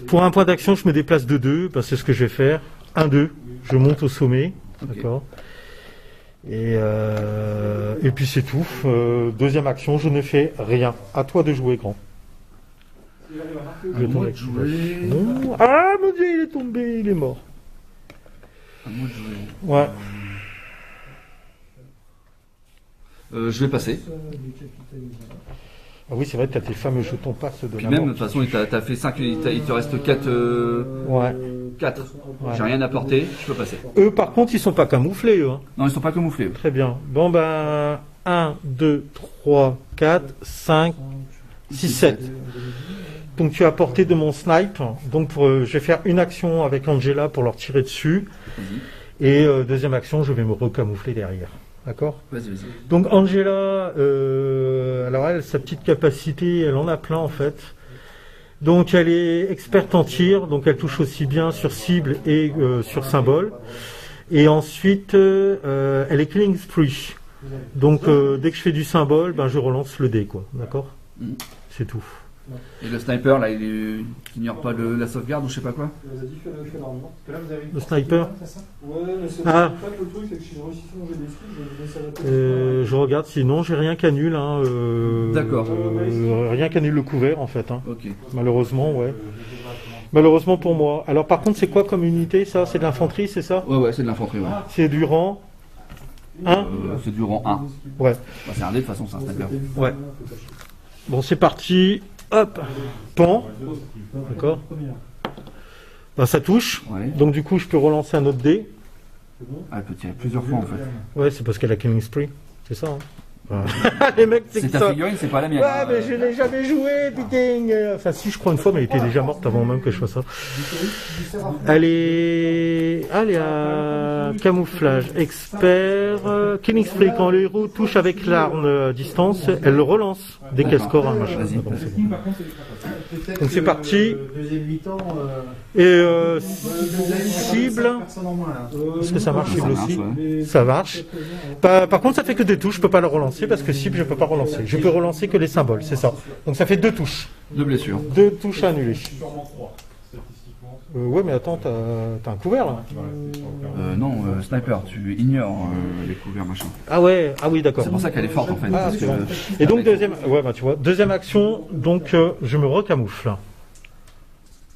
Pour un point d'action, je me déplace de 2, c'est ce que je vais faire. 1-2, je monte au sommet. Okay. D'accord. Et puis c'est tout. Deuxième action, je ne fais rien. À toi de jouer, grand. Ah mon Dieu, il est tombé, il est mort.
À moi de jouer.
Ouais.
Je vais passer.
Ah oui, c'est vrai, tu as tes fameux jetons passe de
Puis
la
même,
mort.
de toute façon, t'as fait 5, il te reste 4.
Ouais.
4.
Ouais.
J'ai rien apporté, je peux passer.
Eux, par contre, ils sont pas camouflés, eux. Hein.
Non, ils sont pas camouflés. Eux.
Très bien. Bon, ben, 1, 2, 3, 4, 5, 6, 7. Donc, tu as apporté de mon snipe. Donc, je vais faire une action avec Angela pour leur tirer dessus.
Vas-y.
Et deuxième action, je vais me recamoufler derrière. D'accord ?
Vas-y.
Donc, Angela, alors elle, sa petite capacité, elle en a plein, en fait. Donc, elle est experte en tir. Donc, elle touche aussi bien sur cible et sur symbole. Et ensuite, elle est killing spree. Donc, dès que je fais du symbole, ben, je relance le dé, quoi. D'accord ? C'est tout.
Et le sniper, là, il ignore pas la sauvegarde ou je sais pas quoi.
Le sniper.
Ouais, mais c'est
Ah.
en fait le truc, c'est que si je réussis mon jet d'esprit, je vais laisser
Je regarde, sinon j'ai rien qu'annule. Hein,
D'accord.
Rien qu'annule le couvert, en fait. Hein.
Ok.
Malheureusement, ouais. Malheureusement pour moi. Alors, par contre, c'est quoi comme unité, ça ? C'est de l'infanterie, c'est ça ?
Ouais, c'est de l'infanterie, ouais.
C'est du rang 1
C'est du rang 1.
Ouais.
Bah, c'est un dé, de toute façon, c'est un sniper.
Ouais. Bon, c'est parti. Hop. Pan. D'accord. Ben, ça touche.
Ouais.
Donc, du coup, je peux relancer un autre dé.
Ah, elle peut tirer plusieurs fois, en fait.
Ouais, c'est parce qu'elle a killing spree. C'est ça, hein. Les mecs, c'est
C'est
que
ta
ça.
figurine, c'est pas la mienne.
Ouais, mais je l'ai jamais joué, putain. Enfin, si, je crois une fois, mais elle était déjà morte avant même que je fasse ça. Elle est à camouflage, expert, killing spree. Quand le héros touche avec l'arme à distance, elle le relance dès qu'elle score un machin.
Vas-y.
Ah bon, c'est bon. Donc c'est parti.
Deuxième mi-temps.
Et cible. Est-ce que ça marche, cible
Ça
aussi?
marche, ouais.
Ça marche. Par contre, ça fait que 2 touches. Je peux pas le relancer parce que cible, je peux pas relancer. Je peux relancer que les symboles, c'est ça. Donc ça fait 2 touches.
2 blessures.
2 touches annulées.
Sûrement 3, statistiquement.
Ouais, mais attends, t'as un couvert là.
Non, sniper, tu ignores les couverts, machin.
Ah ouais, ah oui, d'accord.
C'est pour ça qu'elle est forte, en fait.
Ah,
parce
c'est
que-
bon. Et donc deuxième, ouais, bah tu vois, deuxième action, donc je me recamoufle.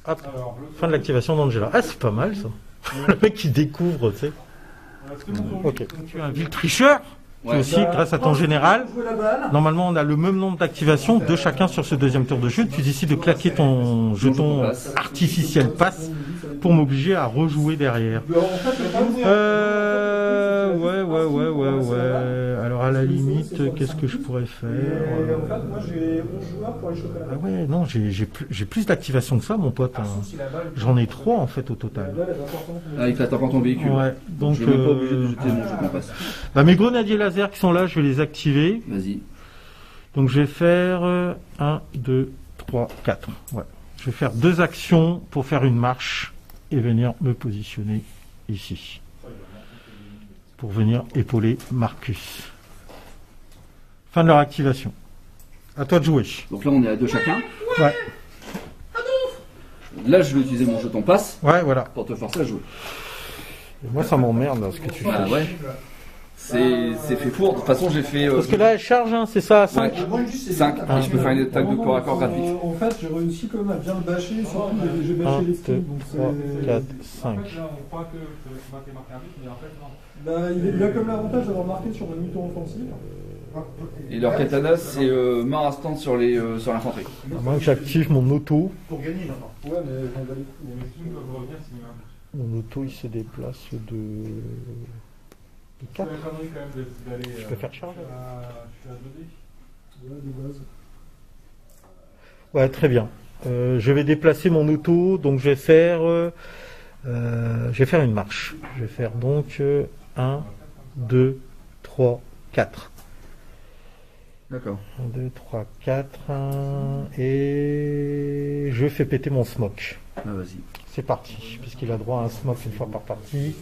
Hop,
Alors,
fin de l'activation d'Angela. Ah, c'est pas mal ça. Le mec qui découvre, tu sais. Ok. Tu es un vil tricheur. Tu
Ouais.
aussi, grâce à ton général.
jouer la balle.
Normalement, on a le même nombre d'activations de chacun sur ce deuxième tour de jeu. Tu décides de claquer ton jeton artificiel passe pour m'obliger à rejouer derrière.
En fait, le problème,
Ouais. Alors à la limite, qu'est-ce que je pourrais faire
et en fait, moi j'ai 11 joueurs pour aller choper la
Ah
balle.
ouais, non, j'ai plus d'activation que ça, mon pote. Hein. J'en ai 3 en fait au total.
La balle est importante.
Ah, il t'attend quand ton véhicule.
Ouais, donc
Je vais même pas obligé de jeter mon jeton passe.
bah, mes grenadiers laser qui sont là, je vais les activer.
Vas-y.
Donc je vais faire 1, 2, 3, 4. Ouais. Je vais faire 2 actions pour faire une marche et venir me positionner ici. Pour venir épauler Marcus. Fin de leur activation. À toi de jouer.
Donc là, on est à 2 chacun.
Ouais,
Là, je vais utiliser mon jeton passe
ouais, voilà.
pour te forcer à jouer.
Et moi, ça m'emmerde là, ce que tu fais.
Ah ouais. C'est fait pour. De toute façon, j'ai fait.
Parce que là, elle charge, hein, c'est ça, à 5.
Ouais. 5. Et je peux faire une attaque de corps à corps gratuite.
En fait, j'ai réussi quand même à bien le bâcher, surtout j'ai
1,
bâché les
2,
skins. Donc
3,
c'est.
4,
En
5.
fait, là, on croit que tu marques un but, mais en fait, non.
Bah, il a comme l'avantage d'avoir marqué sur le mi-temps offensif.
Et leur katana, c'est main restante sur l'infanterie.
À moins que j'active mon auto.
Pour gagner, maintenant.
Ouais, mais j'en valais.
Les meetings peuvent revenir s'il y a un but.
Mon auto, il se déplace de
C'est
4.
la connerie quand même d'aller.
Je peux faire charge.
Je suis à 2D.
Ouais, de base.
Ouais, très bien. Je vais déplacer mon auto, donc je vais faire une marche. Je vais faire donc 1, 2, 3, 4.
D'accord.
1, 2, 3, 4. Et je fais péter mon smoke.
Ah, vas-y.
C'est parti, puisqu'il a droit à un smoke une fois par partie.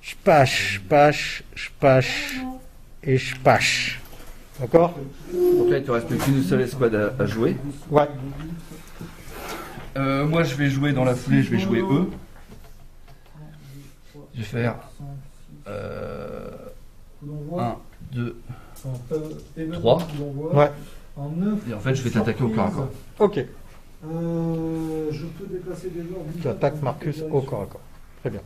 Je pâche et je pâche. D'accord?
Donc là, il te reste plus qu'une seule escouade à jouer.
Ouais.
Moi, je vais jouer dans la foulée, je vais jouer eux. Je vais faire 1, 2, 3.
Ouais.
En 9.
Ah,
Et en fait, je vais t'attaquer au corps à corps.
Ok.
Je peux déplacer des gens.
Tu attaques Marcus au corps à corps. Très bien.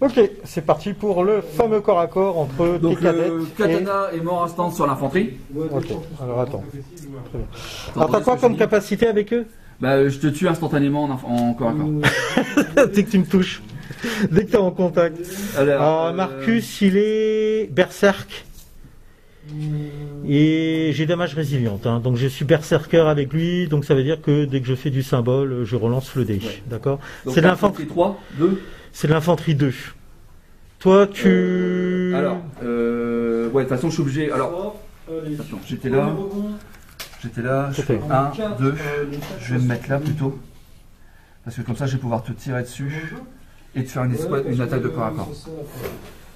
Ok, c'est parti pour le fameux corps à corps entre
donc
tes cadettes
le katana est mort instant sur l'infanterie.
Ok, alors attends. Très bien. Alors t'as quoi comme capacité avec eux?
Bah je te tue instantanément en corps à corps.
Dès que tu me touches. Dès que t'es en contact. Alors Marcus, il est berserk. Et j'ai damage résiliente, hein. Donc je suis berserker avec lui, donc ça veut dire que dès que je fais du symbole, je relance le dé, ouais. D'accord. C'est de l'infanterie
3, 2.
C'est de l'infanterie 2. Toi tu...
ouais, de toute façon je suis obligé, alors... Attends, j'étais là, je fais 1, 2, je vais me mettre là plutôt, parce que comme ça je vais pouvoir te tirer dessus, et te faire une attaque de corps à corps.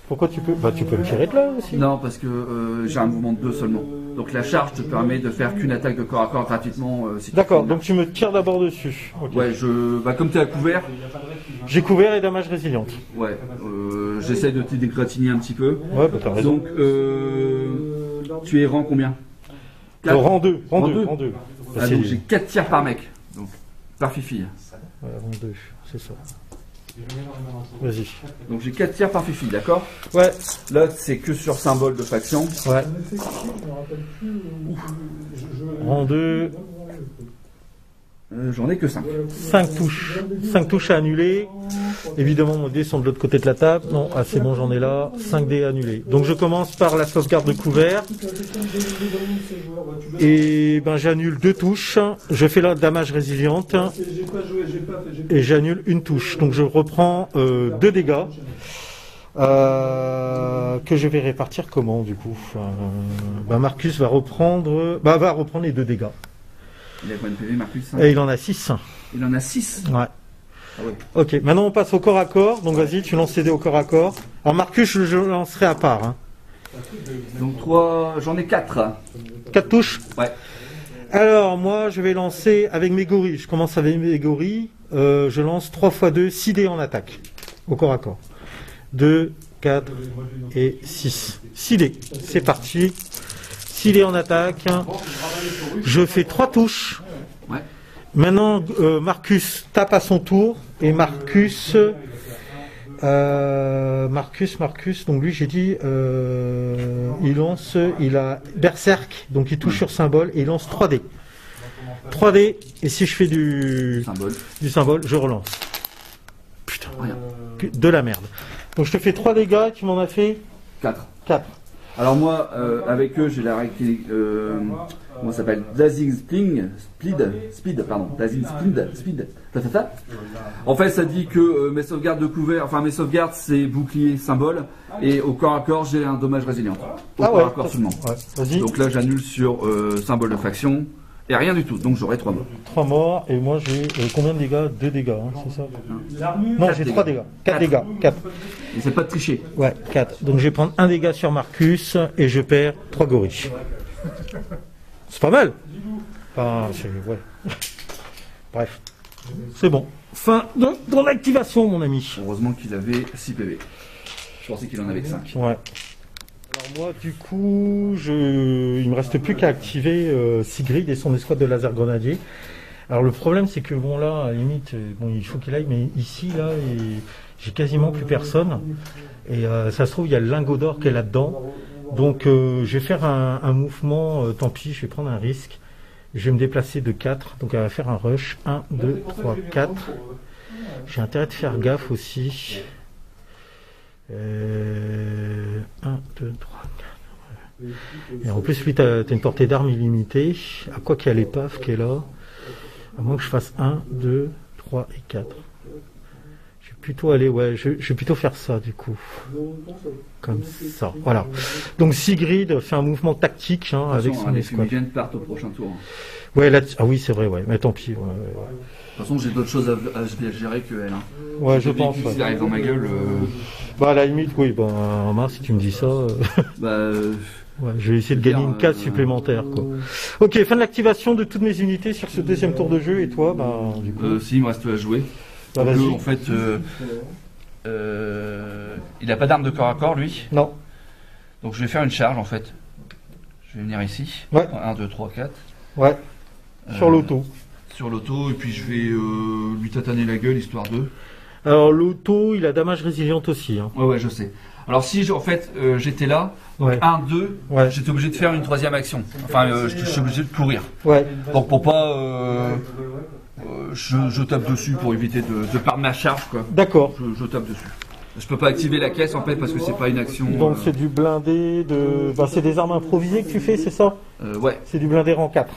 Pourquoi tu peux? Bah tu peux me tirer de là aussi.
Non, parce que j'ai un mouvement de 2 seulement. Donc la charge te permet de faire qu'une attaque de corps à corps gratuitement. Si
d'accord, donc tu me tires d'abord dessus. Okay.
Ouais, comme tu es à couvert.
J'ai couvert et damage résiliente.
Ouais, j'essaie de te dégratigner un petit peu.
Ouais, bah t'as raison.
Donc tu es rang combien?
4 rang 2. Rang 2.
Ah, donc j'ai 4 tirs par mec. Donc par fifille.
Ouais, rang 2, c'est ça. Vas-y.
Donc j'ai 4 tirs par fifi, d'accord?
Ouais.
Là c'est que sur symbole de faction.
Ouais. Rang 2.
J'en ai que 5.
5 touches. 5 touches à annuler. Évidemment, mon dés sont de l'autre côté de la table. Non, ah c'est bon, j'en ai là. 5 dés annulés. Donc je commence par la sauvegarde de couvert. Et ben j'annule 2 touches. Je fais la damage résiliente. Et j'annule une touche. Donc je reprends 2 dégâts. Que je vais répartir comment du coup Marcus va reprendre les 2 dégâts.
Il a combien de PV, Marcus?
Et il en a 6.
Il en a 6?
Ouais. Ah ouais. Ok, maintenant on passe au corps à corps. Donc vas-y, tu lances tes dés au corps à corps. Alors Marcus, je lancerai à part. Hein.
Donc 3, j'en ai 4.
4 touches?
Ouais.
Alors moi, je vais lancer avec mes gorilles. Je commence avec mes gorilles. Je lance 3 x 2, 6 dés en attaque. Au corps à corps. 2, 4 et 6. 6 dés. C'est parti. 6 dés en attaque. Je fais 3 touches.
Ouais.
Maintenant, Marcus tape à son tour. Et Marcus, donc lui, j'ai dit, il a Berserk, donc il touche sur symbole et il lance 3 dés. 3 dés, et si je fais du symbole, je relance. Putain, rien. De la merde. Donc je te fais 3 dégâts, tu m'en as fait
4.
4.
Alors moi, avec eux, j'ai la règle qui comment ça s'appelle? Dazing Speed. En fait, ça dit que mes sauvegardes de couvert, mes sauvegardes, c'est bouclier, symbole, et au corps à corps, j'ai un dommage résilient. Au corps à corps seulement.
Ouais, donc
là, j'annule sur symbole de faction. Et rien du tout, donc j'aurai 3 morts.
3 morts, et moi j'ai combien de dégâts? 2 dégâts, hein, c'est ça? Non, j'ai 3 dégâts. 4 dégâts. 4.
Et c'est pas de tricher.
Ouais, 4. Donc je vais prendre 1 dégât sur Marcus, et je perds 3 gorilles. C'est pas mal. Ouais. Bref. C'est bon. Fin de ton activation, mon ami.
Heureusement qu'il avait 6 PV. Je pensais qu'il en avait que 5.
Ouais. Alors moi, du coup, il me reste plus qu'à activer Sigrid et son escouade de laser grenadier. Alors le problème, c'est que bon là, à la limite, il faut qu'il aille, mais ici là, j'ai quasiment plus personne. Et ça se trouve, il y a le lingot d'or qui est là-dedans. Donc je vais faire un mouvement, tant pis, je vais prendre un risque. Je vais me déplacer de 4, donc elle va faire un rush. 1, 2, 3, 4. J'ai intérêt de faire gaffe aussi. 1, 2, 3, 4. Et en plus, lui, t'as une portée d'armes illimitée. À quoi qu'il y a l'épave qui est là. À moins que je fasse 1, 2, 3 et 4. Je vais plutôt aller, je vais plutôt faire ça du coup. Comme ça, voilà. Donc Sigrid fait un mouvement tactique avec son escouade.
Les partent au prochain tour.
Ouais, là, ah oui, c'est vrai, ouais. Mais tant pis. Ouais.
De toute façon, j'ai d'autres choses à gérer que elle.
Ouais, je pense.
S'il arrive dans ma gueule.
Bah, à la limite, oui. En mars, si tu me dis ça. Ouais, je vais essayer de gagner une case supplémentaire, quoi. Ok, fin de l'activation de toutes mes unités sur ce deuxième tour de jeu. Et toi, du coup.
Si, il me reste à jouer.
Bah, vas-y.
En fait, il n'a pas d'arme de corps à corps, lui.
Non.
Donc je vais faire une charge, en fait. Je vais venir ici.
Ouais.
1, 2, 3, 4.
Ouais. Sur l'auto.
sur l'auto, et puis je vais lui tataner la gueule, histoire de...
Alors l'auto, il a damage résiliente aussi. Hein.
Ouais, je sais. Alors si en fait j'étais là, 1, 2, j'étais obligé de faire une troisième action. Enfin, je suis obligé de courir.
Ouais.
Donc pour pas... je tape dessus pour éviter de perdre ma charge, quoi.
D'accord.
Je tape dessus. Je peux pas activer la caisse en fait parce que c'est pas une action.
Donc c'est du blindé de... Bah, c'est des armes improvisées que tu fais, c'est ça?
Ouais.
C'est du blindé rang 4.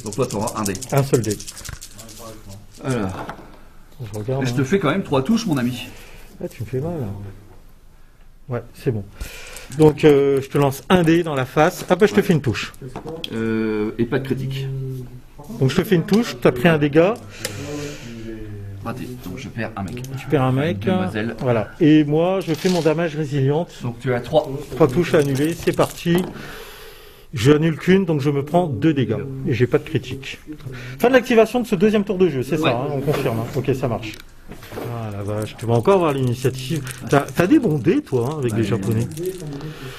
Donc toi tu auras un dé.
Un seul dé.
Alors.
Je regarde.
Et je te fais quand même 3 touches, mon ami.
Ah, tu me fais mal. Ouais, c'est bon. Donc je te lance un dé dans la face. Ah bah je te fais une touche.
Et pas de critique.
Donc je te fais une touche, tu as pris un dégât.
Raté. Donc je perds un mec.
Tu perds un mec.
Demoiselle.
Voilà. Et moi je fais mon damage résiliente.
Donc tu as 3.
3 touches à annuler, c'est parti. Je annule qu'une, donc je me prends 2 dégâts. Et j'ai pas de critique. Fin de l'activation de ce deuxième tour de jeu, c'est ça, hein, on confirme. Hein. Ok, ça marche. Ah la vache, tu vas encore avoir l'initiative. T'as des bons dés, toi, hein, avec les Japonais.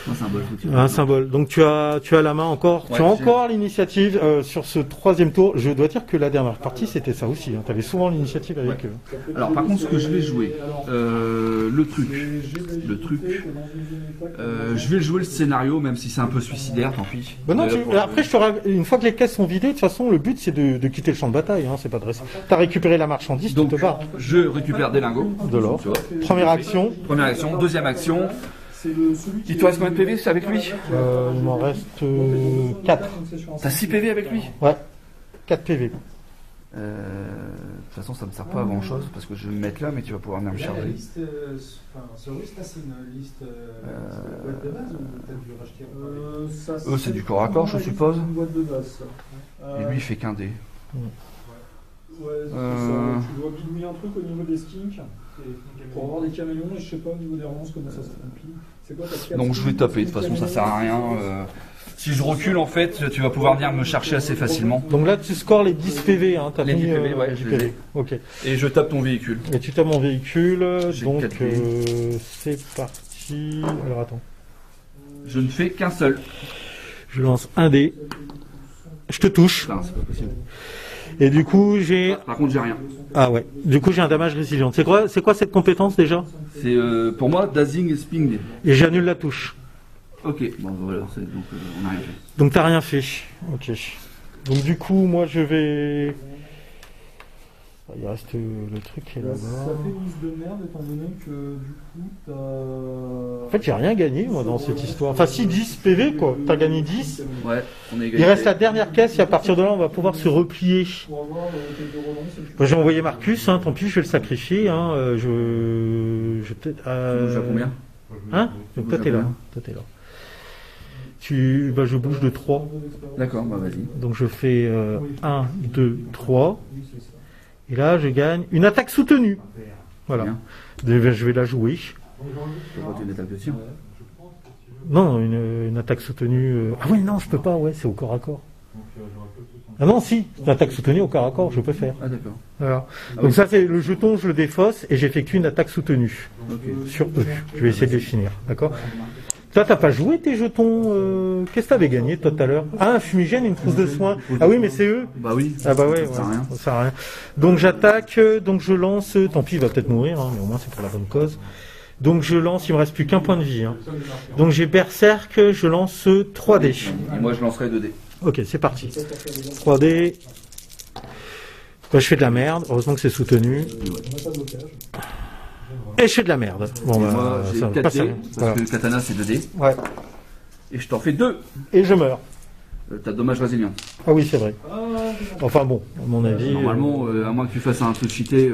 Un symbole.
Un symbole. Donc tu as la main encore. Tu as encore l'initiative sur ce troisième tour. Je dois dire que la dernière partie, c'était ça aussi. Hein. Tu avais souvent l'initiative avec eux.
Alors par contre, ce que je vais jouer, le truc, je vais jouer le scénario, même si c'est un peu suicidaire, tant pis.
Ben non, après, une fois que les caisses sont vidées, de toute façon, le but c'est de quitter le champ de bataille. Hein, c'est pas de rester. T'as récupéré la marchandise,
donc,
tu te barres.
Je récupère des lingots.
De l'or. Première action.
Deuxième action. Il te reste combien de PV avec lui?
Il m'en reste 4.
T'as 6 PV avec lui?
Ouais. 4 PV.
De toute façon, ça me sert pas à grand chose parce que je vais me mettre là, mais tu vas pouvoir venir me charger.
Ce russe là, c'est une liste boîte de base ou t'as dû racheter?
C'est du corps à corps, je suppose.
Une boîte de base.
Et lui, il fait qu'un dé.
Ouais, c'est ça. Tu dois bidouiller un truc au niveau des skinks pour avoir des caméléons et je sais pas au niveau des relances comment ça se remplit. C'est quoi ta
Donc je vais taper, de toute façon ça sert à rien. Si je recule en fait, tu vas pouvoir venir me chercher assez facilement.
Donc là tu scores les 10 PV, hein, t'as
les 10
mis,
PV, ouais,
10 PV. Ok.
Et je tape ton véhicule.
Et tu tapes mon véhicule, donc c'est parti. Alors attends.
Je ne fais qu'un seul.
Je lance un dé. Je te touche.
Putain, c'est pas possible.
Et du coup j'ai...
Par contre j'ai rien.
Ah ouais. Du coup j'ai un damage résilient. C'est quoi cette compétence déjà?
C'est pour moi Dazing et Sping.
Et j'annule la touche.
Ok, bon voilà, donc on n'a rien fait.
Donc t'as rien fait. Ok. Donc du coup moi je vais... Il reste le truc qui est là-bas.
Ça fait une liste de merde étant donné que du coup t'as...
En fait j'ai rien gagné moi dans cette histoire. Enfin si 10 PV quoi. T'as gagné 10.
Ouais, on est égalité.
Il reste la dernière caisse et à partir de là on va pouvoir se replier. Moi, j'ai envoyé Marcus, hein, tant pis je vais le sacrifier. Hein, je peut-être...
Tu bouges à combien?
Hein? Donc toi t'es là. Toi t'es là. Je bouge de 3.
D'accord, bah vas-y.
Donc je fais 1, 2, 3. Et là, je gagne une attaque soutenue. Voilà. Je vais la jouer.
Une attaque de tir?
Non, une attaque soutenue. Ah oui, non, je peux pas. Ouais, c'est au corps à corps. Ah non, si, une attaque soutenue au corps à corps, je peux faire.
Ah d'accord.
Voilà. Donc ça, c'est le jeton, je le défausse et j'effectue une attaque soutenue sur eux. Je vais essayer de les finir. D'accord. Toi, t'as pas joué tes jetons qu'est-ce que t'avais gagné toi tout à l'heure? Ah, un fumigène, une trousse de soins. Ah oui, mais c'est eux.
Bah oui.
Ah bah ouais,
ça sert à rien.
Ça sert à rien. Donc j'attaque, donc je lance. Tant pis, il va peut-être mourir, hein, mais au moins c'est pour la bonne cause. Donc je lance, il me reste plus qu'un point de vie. Hein. Donc j'ai berserk, je lance 3 dés.
Et moi je lancerai 2 dés.
Ok, c'est parti. 3 dés. Bah, je fais de la merde. Heureusement que c'est soutenu. Et je fais de la merde. Bon, bah,
moi j'ai 4 dés, parce que le katana c'est 2 dés.
Ouais.
Et je t'en fais 2.
Et je meurs.
T'as dommage résilient.
Ah oui, c'est vrai. Enfin bon, à mon avis...
Normalement, à moins que tu fasses un truc cheaté,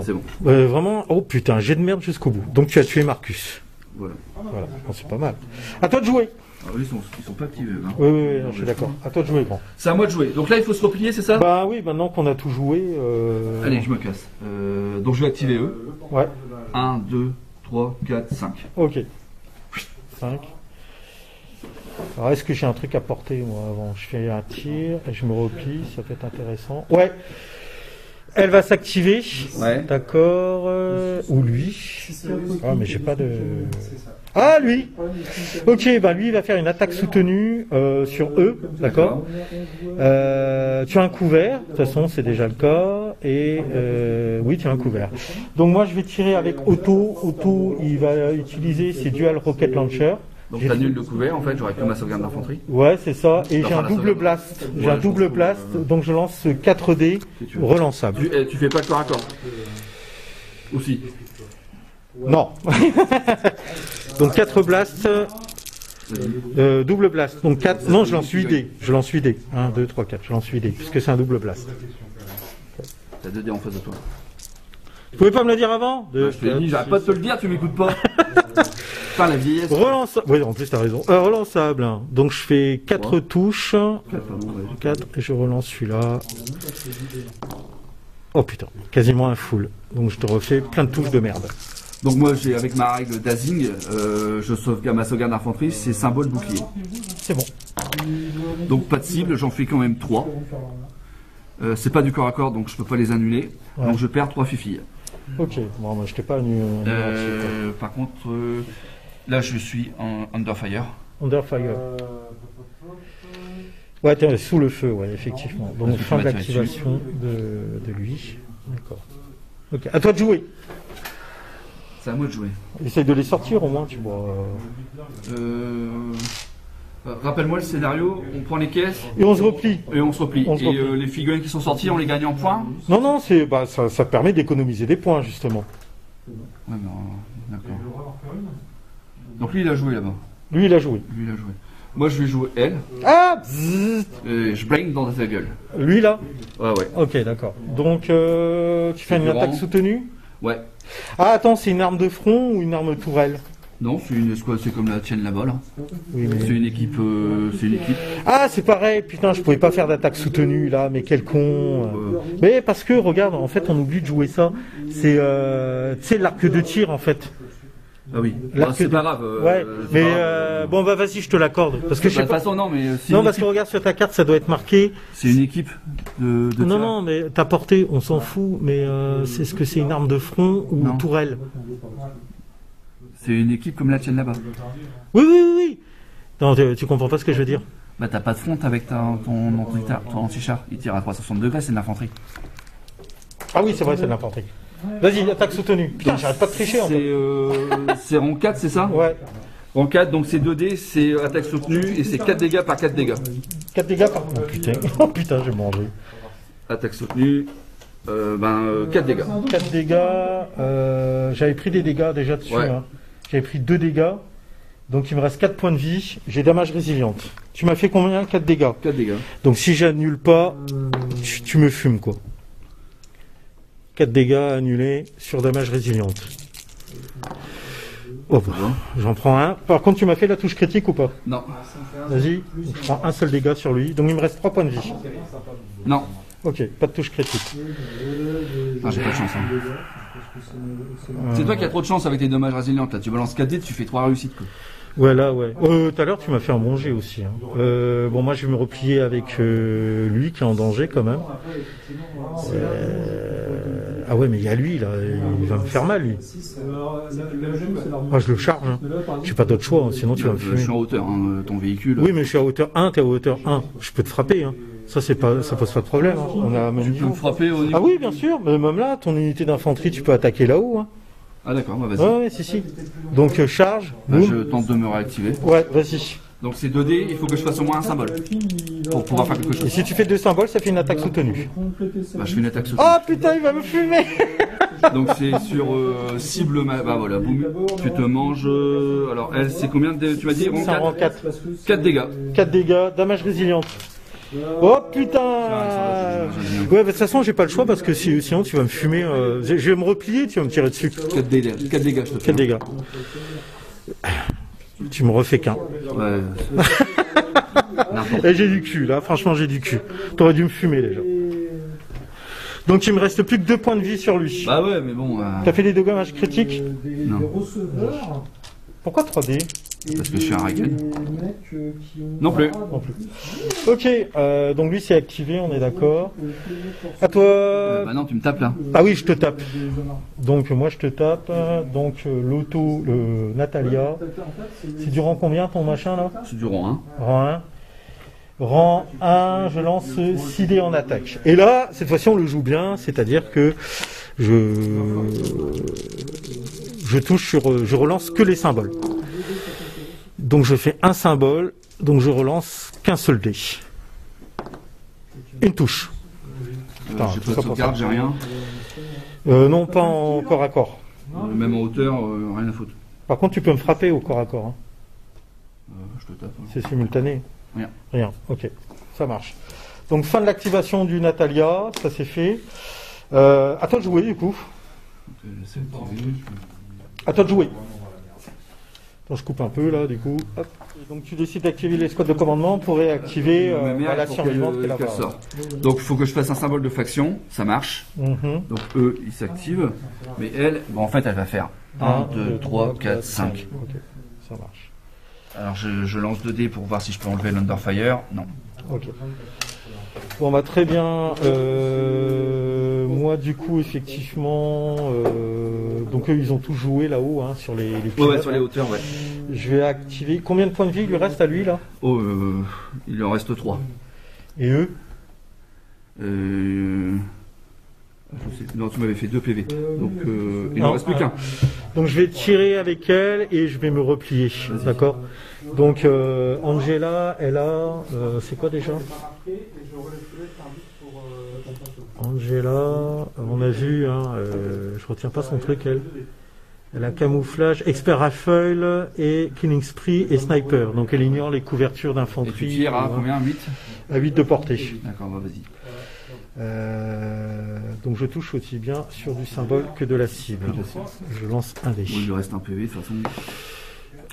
c'est bon.
Vraiment, oh putain, j'ai de merde jusqu'au bout. Donc tu as tué Marcus.
Voilà.
Voilà, bon, c'est pas mal. À toi de jouer.
Ah, ils sont pas activés. Hein.
Oui, je suis d'accord. À toi de jouer, grand.
C'est à moi de jouer. Donc là, il faut se replier, c'est ça?
Bah oui, maintenant qu'on a tout joué...
Allez, je me casse. Donc je vais activer eux.
Ouais.
1, 2, 3, 4, 5.
Ok. 5. Alors, est-ce que j'ai un truc à porter, moi, avant? Je fais un tir et je me replie, ça peut être intéressant. Ouais. Elle va s'activer.
Ouais.
D'accord. Ou lui. Ah, mais j'ai pas de... Ah, lui. Ok, bah lui, il va faire une attaque soutenue sur eux. D'accord. Tu as un couvert. De toute façon, c'est déjà le cas. Et oui, tu as un couvert. Donc moi, je vais tirer avec Otto. Otto, il va utiliser ses Dual Rocket Launcher.
Donc t'annules le couvert, en fait, j'aurais que ma sauvegarde d'infanterie.
Ouais, c'est ça. Et j'ai un double blast. J'ai un double blast, donc je lance 4 dés relançables.
Tu fais pas le corps à corps aussi?
Non. Donc 4 blasts. Double blast. Donc 4. Non, je lance 8 dés. Je lance 8 dés. 1, 2, 3, 4. Je lance 8 dés, puisque c'est un double blast.
T'as 2 dés en face de toi.
Tu pouvais pas me le dire avant?
Je t'ai dit, j'arrête pas de te le dire, tu m'écoutes pas. Enfin, la vieillesse.
Relançable. Oui, en plus, t'as raison. Relançable. Hein. Donc, je fais 4 touches. 4, et je relance celui-là. Oh putain, quasiment un full. Donc, je te refais plein de touches de merde.
Donc, moi, j'ai avec ma règle d'Azing, je sauvegarde ma sauvegarde d'infanterie, c'est symbole bouclier.
C'est bon.
Donc, pas de cible, j'en fais quand même 3. C'est pas du corps à corps, donc je peux pas les annuler. Ouais. Donc, je perds 3 fifilles.
Ok, bon, moi, je t'ai pas annulé.
Par contre, là, je suis en Under Fire.
Under Fire. Ouais, t'es sous le feu, ouais, effectivement. Donc, fin de l'activation de lui. D'accord. Ok, à toi de jouer.
C'est à moi de jouer.
Essaye de les sortir au moins, tu vois.
Rappelle-moi le scénario, on prend les caisses.
Et on se replie.
Les figurines qui sont sorties, on les gagne en points?
Non, c'est, bah, ça permet d'économiser des points, justement.
Ouais, mais d'accord. Donc lui, il a joué là-bas.
Lui, il a joué.
Moi, je vais jouer elle.
Ah,
je baigne dans ta gueule.
Lui, là?
Ouais.
Ok, d'accord. Donc, tu fais une attaque soutenue?
Ouais.
Ah, attends, c'est une arme de front ou une arme tourelle?
Non, c'est comme la tienne là-bas, là.
Oui, mais...
C'est une équipe,
Ah, c'est pareil, putain, je pouvais pas faire d'attaque soutenue, là, mais quel con. Mais parce que, regarde, en fait, on oublie de jouer ça. C'est, tu sais, l'arc de tir, en fait.
Ah oui, c'est pas grave.
Ouais, mais bon, bah vas-y, je te l'accorde. Parce que
de toute façon, non, mais...
Non, parce que regarde, sur ta carte, ça doit être marqué...
C'est une équipe de tir.
Non, mais ta portée, on s'en fout, mais c'est ce que c'est une arme de front ou tourelle?
C'est une équipe comme la tienne là-bas.
Oui. Non, tu comprends pas ce que je veux dire.
Bah t'as pas de front avec ton anti-char. Il tire à 360 degrés, c'est de l'infanterie.
Ah oui, c'est vrai, c'est de l'infanterie. Vas-y, attaque soutenue. Putain, j'arrête pas de tricher en fait.
C'est rang 4, c'est ça?
Ouais.
Rang 4, donc c'est 2D, c'est attaque soutenue et c'est 4 dégâts par 4 dégâts.
4 dégâts par... Oh putain, j'ai mangé.
Attaque soutenue, 4 dégâts.
4 dégâts, j'avais pris des dégâts déjà dessus. Ouais. Hein. J'avais pris 2 dégâts, donc il me reste 4 points de vie. J'ai damage résiliente. Tu m'as fait combien? 4 dégâts.
4 dégâts.
Donc si j'annule pas, tu me fumes quoi. 4 dégâts annulés sur damage résiliente. Oh, bah, j'en prends un. Par contre, tu m'as fait la touche critique ou pas?
Non.
Vas-y, je prends un seul dégât sur lui. Donc il me reste 3 points de vie.
Non.
Ok, pas de touche critique.
Ah, j'ai pas de chance. Hein. C'est toi qui as trop de chance avec tes dommages résilientes. Là, tu balances 4 dés, tu fais 3 réussites. Quoi.
Ouais, là, ouais. Tout à l'heure, tu m'as fait un bon jet aussi. Hein. Bon, moi, je vais me replier avec lui qui est en danger quand même. Ah ouais, mais il y a lui, là. Il va me faire mal, lui. Ah, je le charge. Hein. J'ai pas d'autre choix, hein, sinon tu vas me fumer.
Je suis en hauteur, hein, ton véhicule.
Oui, mais je suis à hauteur 1, t'es à hauteur 1. Je peux te frapper, hein. Ça pose pas de problème. Hein. On a même
tu peux me frapper au niveau...
Ah oui, bien sûr. Mais même là, ton unité d'infanterie, tu peux attaquer là-haut. Hein.
Ah d'accord, bah vas-y.
Ouais, si. Donc charge.
Bah, je tente de me réactiver.
Ouais, vas-y.
Donc c'est 2D, il faut que je fasse au moins un symbole pour pouvoir faire quelque chose.
Et si tu fais 2 symboles, ça fait une attaque soutenue.
Bah je fais une attaque soutenue.
Oh putain, il va me fumer.
Donc c'est sur cible, bah voilà, boum, tu te manges... alors elle, c'est combien de... Tu m'as dit
rang 4.
4 dégâts.
4 dégâts, damage résiliente. Oh putain. Ouais, de toute façon, j'ai pas le choix parce que sinon tu vas me fumer. Je vais me replier, tu vas me tirer dessus.
4 dégâts, je te fais.
4 dégâts. Tu me refais qu'un.
Ouais.
Et j'ai du cul, là. Franchement, j'ai du cul. T'aurais dû me fumer, déjà. Donc, il me reste plus que 2 points de vie sur lui.
Bah ouais, mais bon...
T'as fait des dommages critiques?
Non.
Pourquoi 3D?
Parce que je suis un Raiden. Non plus.
Non plus. Ok, donc lui c'est activé, on est d'accord. À toi.
Bah non, tu me tapes là.
Ah oui, je te tape. Donc moi je te tape. Donc l'auto, le Natalia. C'est du rang combien ton machin là?
C'est du rang 1.
Rang 1. Rang 1, je lance 6 dés en attaque. Et là, cette fois-ci on le joue bien, c'est-à-dire que je touche sur, je relance que les symboles. Donc je fais un symbole, donc je relance qu'un seul dé. Une touche.
J'ai pas de sauvegarde, j'ai rien.
Non, pas en corps à corps.
Même en hauteur, rien à foutre.
Par contre, tu peux me frapper au corps à corps. Hein.
Je te tape. Hein.
C'est simultané.
Rien.
Rien, ok. Ça marche. Donc fin de l'activation du Natalia, ça c'est fait. À toi de jouer du coup. À toi de jouer. Attends, je coupe un peu là du coup. Hop. Et donc tu décides d'activer l'escouade de commandement pour réactiver la survivante qui est là-bas.
Donc il faut que je fasse un symbole de faction, ça marche. Donc eux ils s'activent. Mais elle, bon, en fait elle va faire 1, 2, 3, 4, 5.
Ok, ça marche.
Alors je lance 2 dés pour voir si je peux enlever l'Underfire. Non.
Ok. Bon bah très bien. Moi du coup effectivement, donc eux ils ont tous joué là-haut hein, sur les pilotes,
ouais, sur les hauteurs, ouais.
Je vais activer. Combien de points de vie il lui reste à lui là?
Oh, il en reste 3.
Et eux?
Non, tu m'avais fait 2 PV. Donc il n'en reste plus qu'un.
Donc je vais tirer avec elle et je vais me replier. D'accord. Donc Angela, elle a. C'est quoi déjà? Angela, on a vu, hein, je retiens pas son truc elle. Elle a camouflage, expert rifle et killing spree et sniper. Donc elle ignore les couvertures d'infanterie.
Et tu tires à combien? 8?
À 8 de portée.
D'accord, bah vas-y.
Donc je touche aussi bien sur du symbole que de la cible. Je lance un dé.
Oui, il lui reste un PV de toute façon.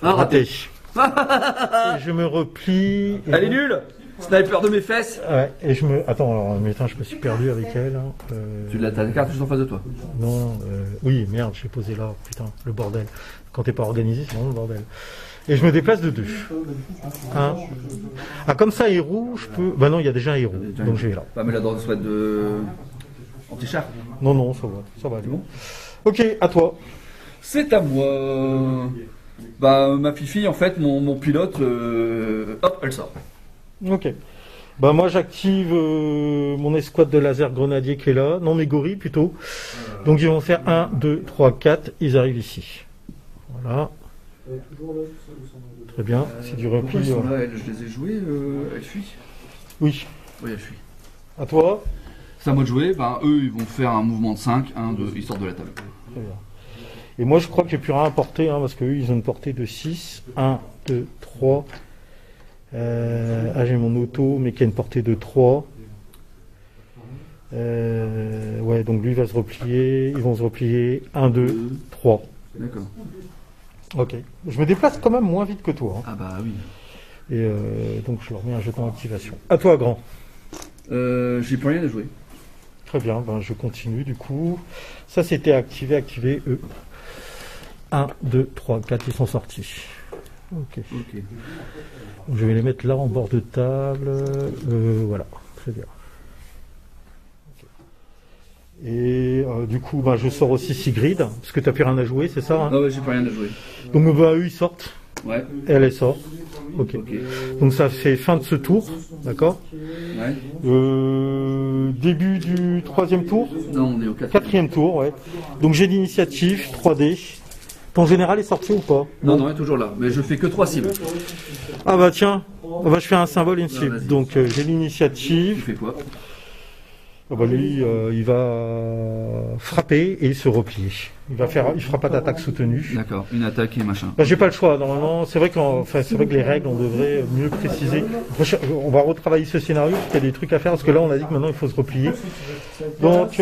Raté. Et je me replie.
Elle est nulle. Sniper de mes fesses.
Ouais, et je me. Attends, alors, mais attends, je me suis perdu avec elle. Hein.
Tu l'as, t'as la carte juste en face de toi.
Non, oui, merde, je l'ai posé là. Putain, le bordel. Quand t'es pas organisé, c'est vraiment le bordel. Et je me déplace de 2. Hein. Ah, comme ça, héros, je peux. Bah non, il y a déjà un héros. Donc je vais là.
Pas mais la droite soit de. Anti-char.
Non, non, ça va, bon. Ok, à toi.
C'est à moi. Bah, ma fifi, en fait, mon pilote, hop, elle sort.
Ok. Bah, moi, j'active mon escouade de laser grenadier qui est là. Non, mes gorilles plutôt. Donc, ils vont faire 1, 2, 3, 4. Ils arrivent ici. Voilà. Très bien. C'est du repli.
Ils sont là, je les ai joués, elle fuit.
Oui.
Oui, elle fuit.
À toi.
C'est à moi de jouer. Ben, eux, ils vont faire un mouvement de 5. 1, 2, ils sortent de la table.
Très bien. Et moi, je crois que j'ai plus rien à porter, hein, parce qu'eux, ils ont une portée de 6. 1, 2, 3. J'ai mon auto, mais qui a une portée de 3. Ouais, donc lui va se replier. Ils vont se replier. 1, 2, 3.
D'accord.
Ok. Je me déplace quand même moins vite que toi. Hein.
Ah bah oui.
Et donc je leur mets un jeton d'activation. À toi, grand.
J'ai plus rien à jouer.
Très bien, ben je continue du coup. Ça c'était activé, eux. 1, 2, 3, 4, ils sont sortis. Ok. Donc, je vais les mettre là en bord de table. Voilà, très bien. Okay. Et du coup, ben, je sors aussi Sigrid, parce que tu n'as plus rien à jouer, c'est ça hein?
Ah ouais, j'ai plus rien à jouer.
Donc ben, eux ils sortent.
Ouais.
Elle sort. Ok. Donc ça fait fin de ce tour, d'accord.
Ouais.
Début du 3e tour.
Non, on est au
4e tour, ouais. Donc j'ai l'initiative 3D. Ton général est sorti ou pas?
Non, il est toujours là. Mais je fais que 3 cibles.
Ah bah tiens, je fais un symbole et une cible. Donc j'ai l'initiative.
Tu fais quoi?
Ah bah lui, il va frapper et se replier. Il fera pas d'attaque soutenue.
D'accord, une attaque et machin.
Bah, j'ai pas le choix. Normalement, c'est vrai que les règles, on devrait mieux préciser. On va retravailler ce scénario parce qu'il y a des trucs à faire parce que là, on a dit que maintenant il faut se replier. Donc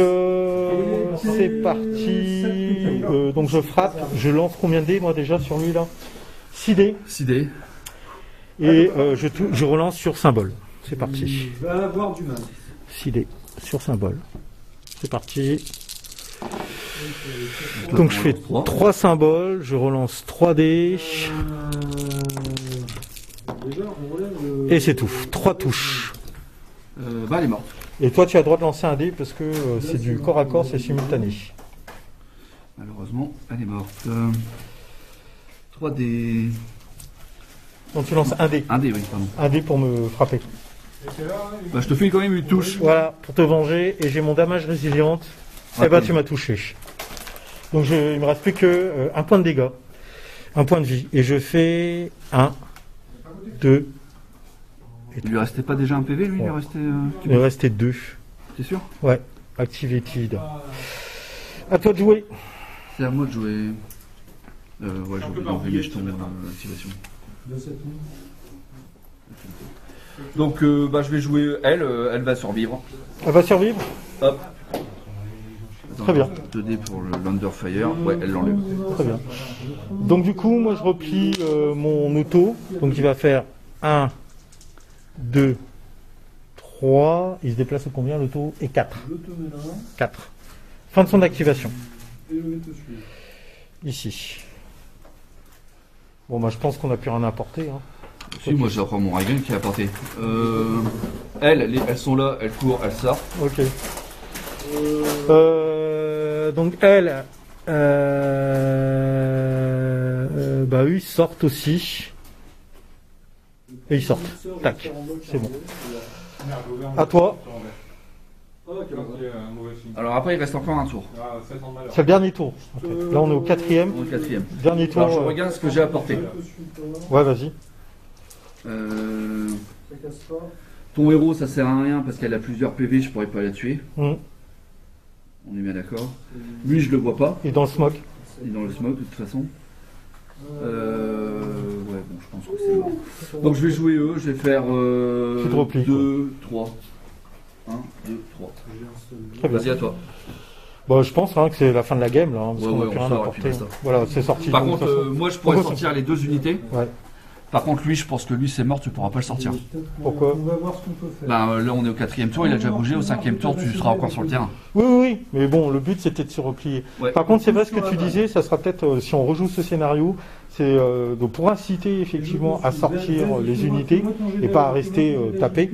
c'est parti. Donc je frappe. Je lance combien de dés moi déjà sur lui là? 6 dés.
6 dés.
Et je relance sur symbole. C'est parti.
Il va avoir du mal.
6 dés sur symbole. C'est parti. Donc je fais 3 symboles, je relance 3 dés. Et c'est tout. 3 touches.
Bah, elle est morte.
Et toi, tu as le droit de lancer un dé parce que c'est du corps à corps, c'est simultané.
Malheureusement, elle est morte. 3 dés.
Donc tu lances un dé.
Un dé, oui, pardon.
Un dé pour me frapper.
Bah, je te fais quand même une touche.
Voilà, pour te venger. Et j'ai mon damage résiliente.
Ouais,
Eh ben, tu m'as touché. Donc il me reste plus que un point de dégâts. Un point de vie. Et je fais 1, 2.
Il lui restait pas déjà un PV, lui?
Ouais.
Il
Il me restait 2.
T'es sûr?
Ouais. Activated. À toi de jouer.
C'est à moi de jouer. Ouais, j'ai oublié d'enlever mes jetons d'activation. Donc, bah, je vais jouer elle. Elle va survivre.
Elle va survivre?
Hop. Attends,
Très bien.
2 dés pour le l'Underfire. Ouais, elle l'enlève.
Très bien. Donc du coup, moi je replie mon auto. Donc il va faire 1, 2, 3. Il se déplace à combien l'auto? Et 4. 4. Fin de son activation. Ici. Bon, bah je pense qu'on n'a plus rien à apporter. Hein.
Si, moi j'ai encore mon Regen qui est apporté. Elles sont là, elles courent, elles sortent.
Ok. Donc elles, bah eux ils sortent aussi. Et ils sortent. Tac, c'est bon. À toi.
Alors après il reste encore un tour.
C'est le dernier tour. En fait. Là on est au 4e.
On est au 4e.
Dernier tour.
Alors je regarde ce que j'ai apporté.
Ouais, vas-y.
Ton héros ça sert à rien parce qu'elle a plusieurs PV, je pourrais pas la tuer. On est bien d'accord. Lui je le vois pas.
Et dans le smoke.
Il est dans le smoke de toute façon. Ouais, bon, je pense que c'est mort. Donc je vais jouer eux, je vais faire 2, 3. 1, 2, 3.
Très bien.
Vas-y à toi.
Bah, je pense hein, que c'est la fin de la game là, hein, parce
Ouais,
qu'on n'a
ouais,
plus
on
rien à
sort et puis
apporter.
basta.
Voilà, c'est sorti.
Par
donc,
contre,
de toute façon.
moi je pourrais sortir les 2 unités.
Ouais.
Par contre, lui, je pense que lui c'est mort, tu pourras pas le sortir.
Pourquoi?
On va voir ce qu'on peut faire.
Bah, là on est au 4e tour, il a déjà bougé, au 5e tour tu seras encore sur le terrain.
Oui, oui, oui, mais bon, le but c'était de se replier.
Ouais.
Par contre, c'est vrai ce que tu disais, ça sera peut-être, si on rejoue ce scénario, c'est donc pour inciter effectivement à sortir les unités et pas à rester tapé,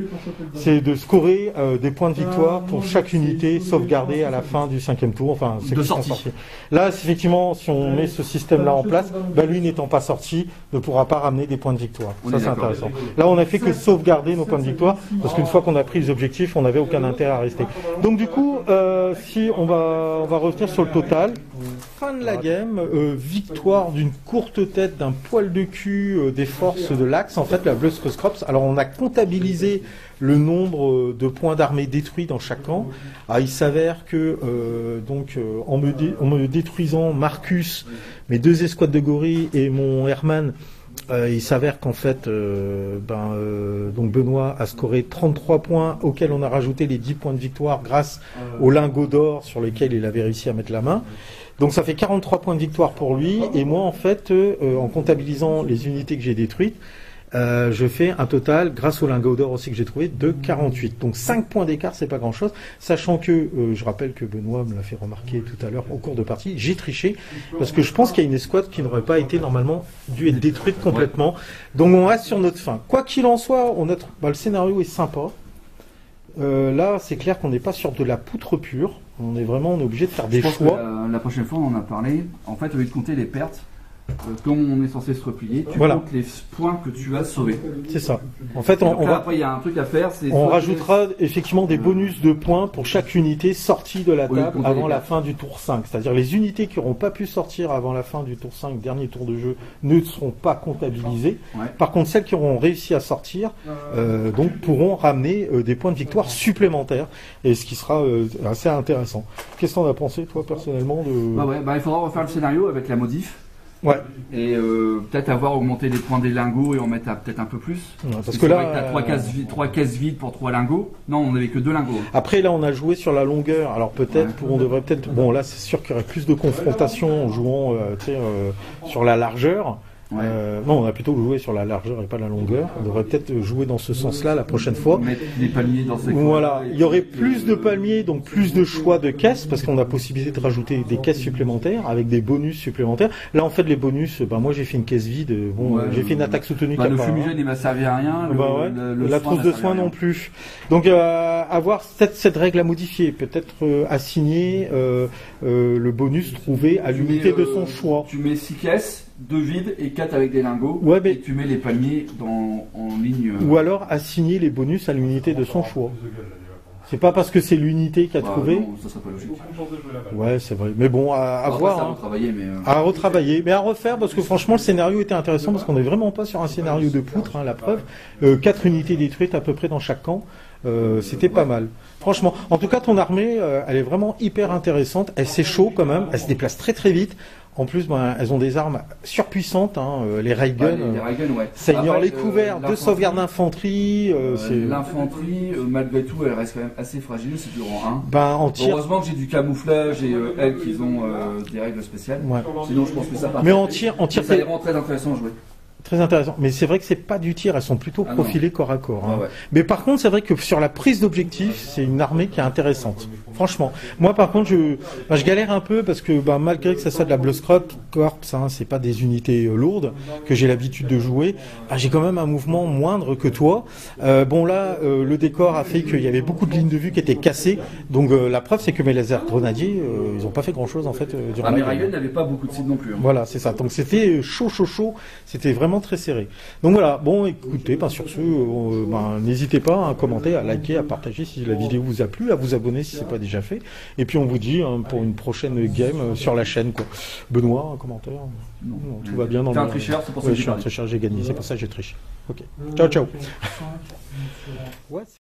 c'est de scorer des points de victoire pour chaque unité sauvegardée à la fin du 5e tour. Enfin, c'est
De
qui sont
sortie.
sortis. Là, effectivement, si on met ce système-là en place, bah, lui n'étant pas sorti, ne pourra pas ramener des points de victoire.
On
Ça,
est
c'est
d'accord.
intéressant. Là, on a fait que sauvegarder nos points de victoire, parce qu'une fois qu'on a pris les objectifs, on n'avait aucun intérêt à rester. Donc du coup, si on va revenir sur le total. Fin de la game, victoire d'une courte tête, d'un poil de cul des forces de l'Axe, en fait, la Blood Crops. Alors on a comptabilisé le nombre de points d'armée détruits dans chaque camp. Ah, il s'avère que en me détruisant Marcus, mes 2 escouades de gorilles et mon Herman, il s'avère qu'en fait, donc Benoît a scoré 33 points auxquels on a rajouté les 10 points de victoire grâce au lingot d'or sur lesquels il avait réussi à mettre la main. Donc ça fait 43 points de victoire pour lui. Et moi, en fait, en comptabilisant les unités que j'ai détruites, je fais un total, grâce au lingot d'or aussi que j'ai trouvé, de 48. Donc 5 points d'écart, c'est pas grand-chose. Sachant que, je rappelle que Benoît me l'a fait remarquer tout à l'heure au cours de partie, j'ai triché, parce que je pense qu'il y a une escouade qui n'aurait pas été normalement dû être détruite complètement. Donc on reste sur notre fin. Quoi qu'il en soit, le scénario est sympa. Là, c'est clair qu'on n'est pas sur de la poutre pure. On est obligé de faire des choix.
La prochaine fois, on en a parlé. En fait, au lieu de compter les pertes, comme on est censé se replier, tu
Voilà.
comptes les points que tu as sauvés.
C'est ça. En fait,
Après, il y a un truc à faire.
On rajoutera effectivement des bonus de points pour chaque unité sortie de la
Au lieu de
table
compter
avant
les
la
pertes.
fin du tour 5. C'est-à-dire les unités qui n'auront pas pu sortir avant la fin du tour 5, dernier tour de jeu, ne seront pas comptabilisées.
Ouais.
Par contre, celles qui auront réussi à sortir donc pourront ramener des points de victoire supplémentaires, et ce qui sera assez intéressant. Qu'est-ce que t'en as pensé, toi, personnellement de...
Il faudra refaire le scénario avec la modif.
Ouais.
Et peut-être avoir augmenté les points des lingots et en mettre peut-être un peu plus.
Ouais, parce que
c'est
là,
vrai que t'as 3 caisses vides pour 3 lingots. Non, on n'avait que 2 lingots.
Après, là, on a joué sur la longueur. Alors peut-être,
Ouais.
on devrait peut-être. Bon, là, c'est sûr qu'il y aurait plus de confrontation en jouant, sur la largeur.
Ouais.
Non, on a plutôt joué sur la largeur et pas la longueur. On devrait peut-être jouer dans ce sens-là la prochaine fois.
Mettre des palmiers dans ces
Voilà, il y aurait plus de palmiers, donc plus de choix de caisses, parce qu'on a possibilité de rajouter des caisses supplémentaires avec des bonus supplémentaires. Là, en fait, les bonus, moi j'ai fait une caisse vide. Bon, j'ai fait une attaque soutenue.
Le fumigène, il m'a servi à rien.
La trousse de soins non plus. Donc, avoir cette règle à modifier, peut-être assigner le bonus trouvé à l'unité de son choix.
Tu mets 6 caisses. 2 vides et 4 avec des lingots, et tu mets les palmiers en ligne.
Ou alors assigner les bonus à l'unité de son choix. C'est pas parce que c'est l'unité qui a trouvé.
Non, ça serait pas logique.
Ouais, c'est vrai. Mais bon, à voir.
À retravailler,
à retravailler, mais à refaire, parce que franchement, le scénario était intéressant, parce qu'on n'est vraiment pas sur un scénario de poutre, la preuve. 4 unités détruites à peu près dans chaque camp. C'était pas mal. Franchement. En tout cas, ton armée, elle est vraiment hyper intéressante. Elle s'échauffe quand même. Elle se déplace très très vite. En plus, elles ont des armes surpuissantes, les Raygun.
Les Raygun, ouais.
Ça ignore les couverts, 2 sauvegardes d'infanterie.
L'infanterie, malgré tout, elle reste quand même assez fragile, c'est du rang 1. Heureusement que j'ai du camouflage et elles qui ont des règles spéciales. Ouais. Sinon, je pense que ça part.
Mais en tir,
ça est vraiment très intéressant à jouer.
Très intéressant. Mais c'est vrai que c'est pas du tir, elles sont plutôt profilées corps à corps.
Ouais.
Mais par contre, c'est vrai que sur la prise d'objectif, c'est une armée qui est intéressante. Franchement. Moi, par contre, je galère un peu parce que malgré que ça soit de la Blood Corps, c'est pas des unités lourdes que j'ai l'habitude de jouer, j'ai quand même un mouvement moindre que toi. Le décor a fait qu'il y avait beaucoup de lignes de vue qui étaient cassées. Donc la preuve, c'est que mes lasers grenadiers, ils ont pas fait grand chose en fait durant
la guerre. Mais Raygun n'avait pas beaucoup de cibles non plus.
Voilà, c'est ça. Donc c'était chaud. C'était vraiment très serré. Donc voilà, bon écoutez, sur ce, n'hésitez pas à commenter, à liker, à partager si la vidéo vous a plu, à vous abonner si c'est pas déjà fait. Et puis on vous dit pour une prochaine game sur la chaîne, quoi. Benoît, un commentaire? Non, tout va bien dans le...
T'es un tricheur, c'est pour ça que
je suis un tricheur, j'ai gagné, c'est pour ça que j'ai triché. Ok, ciao.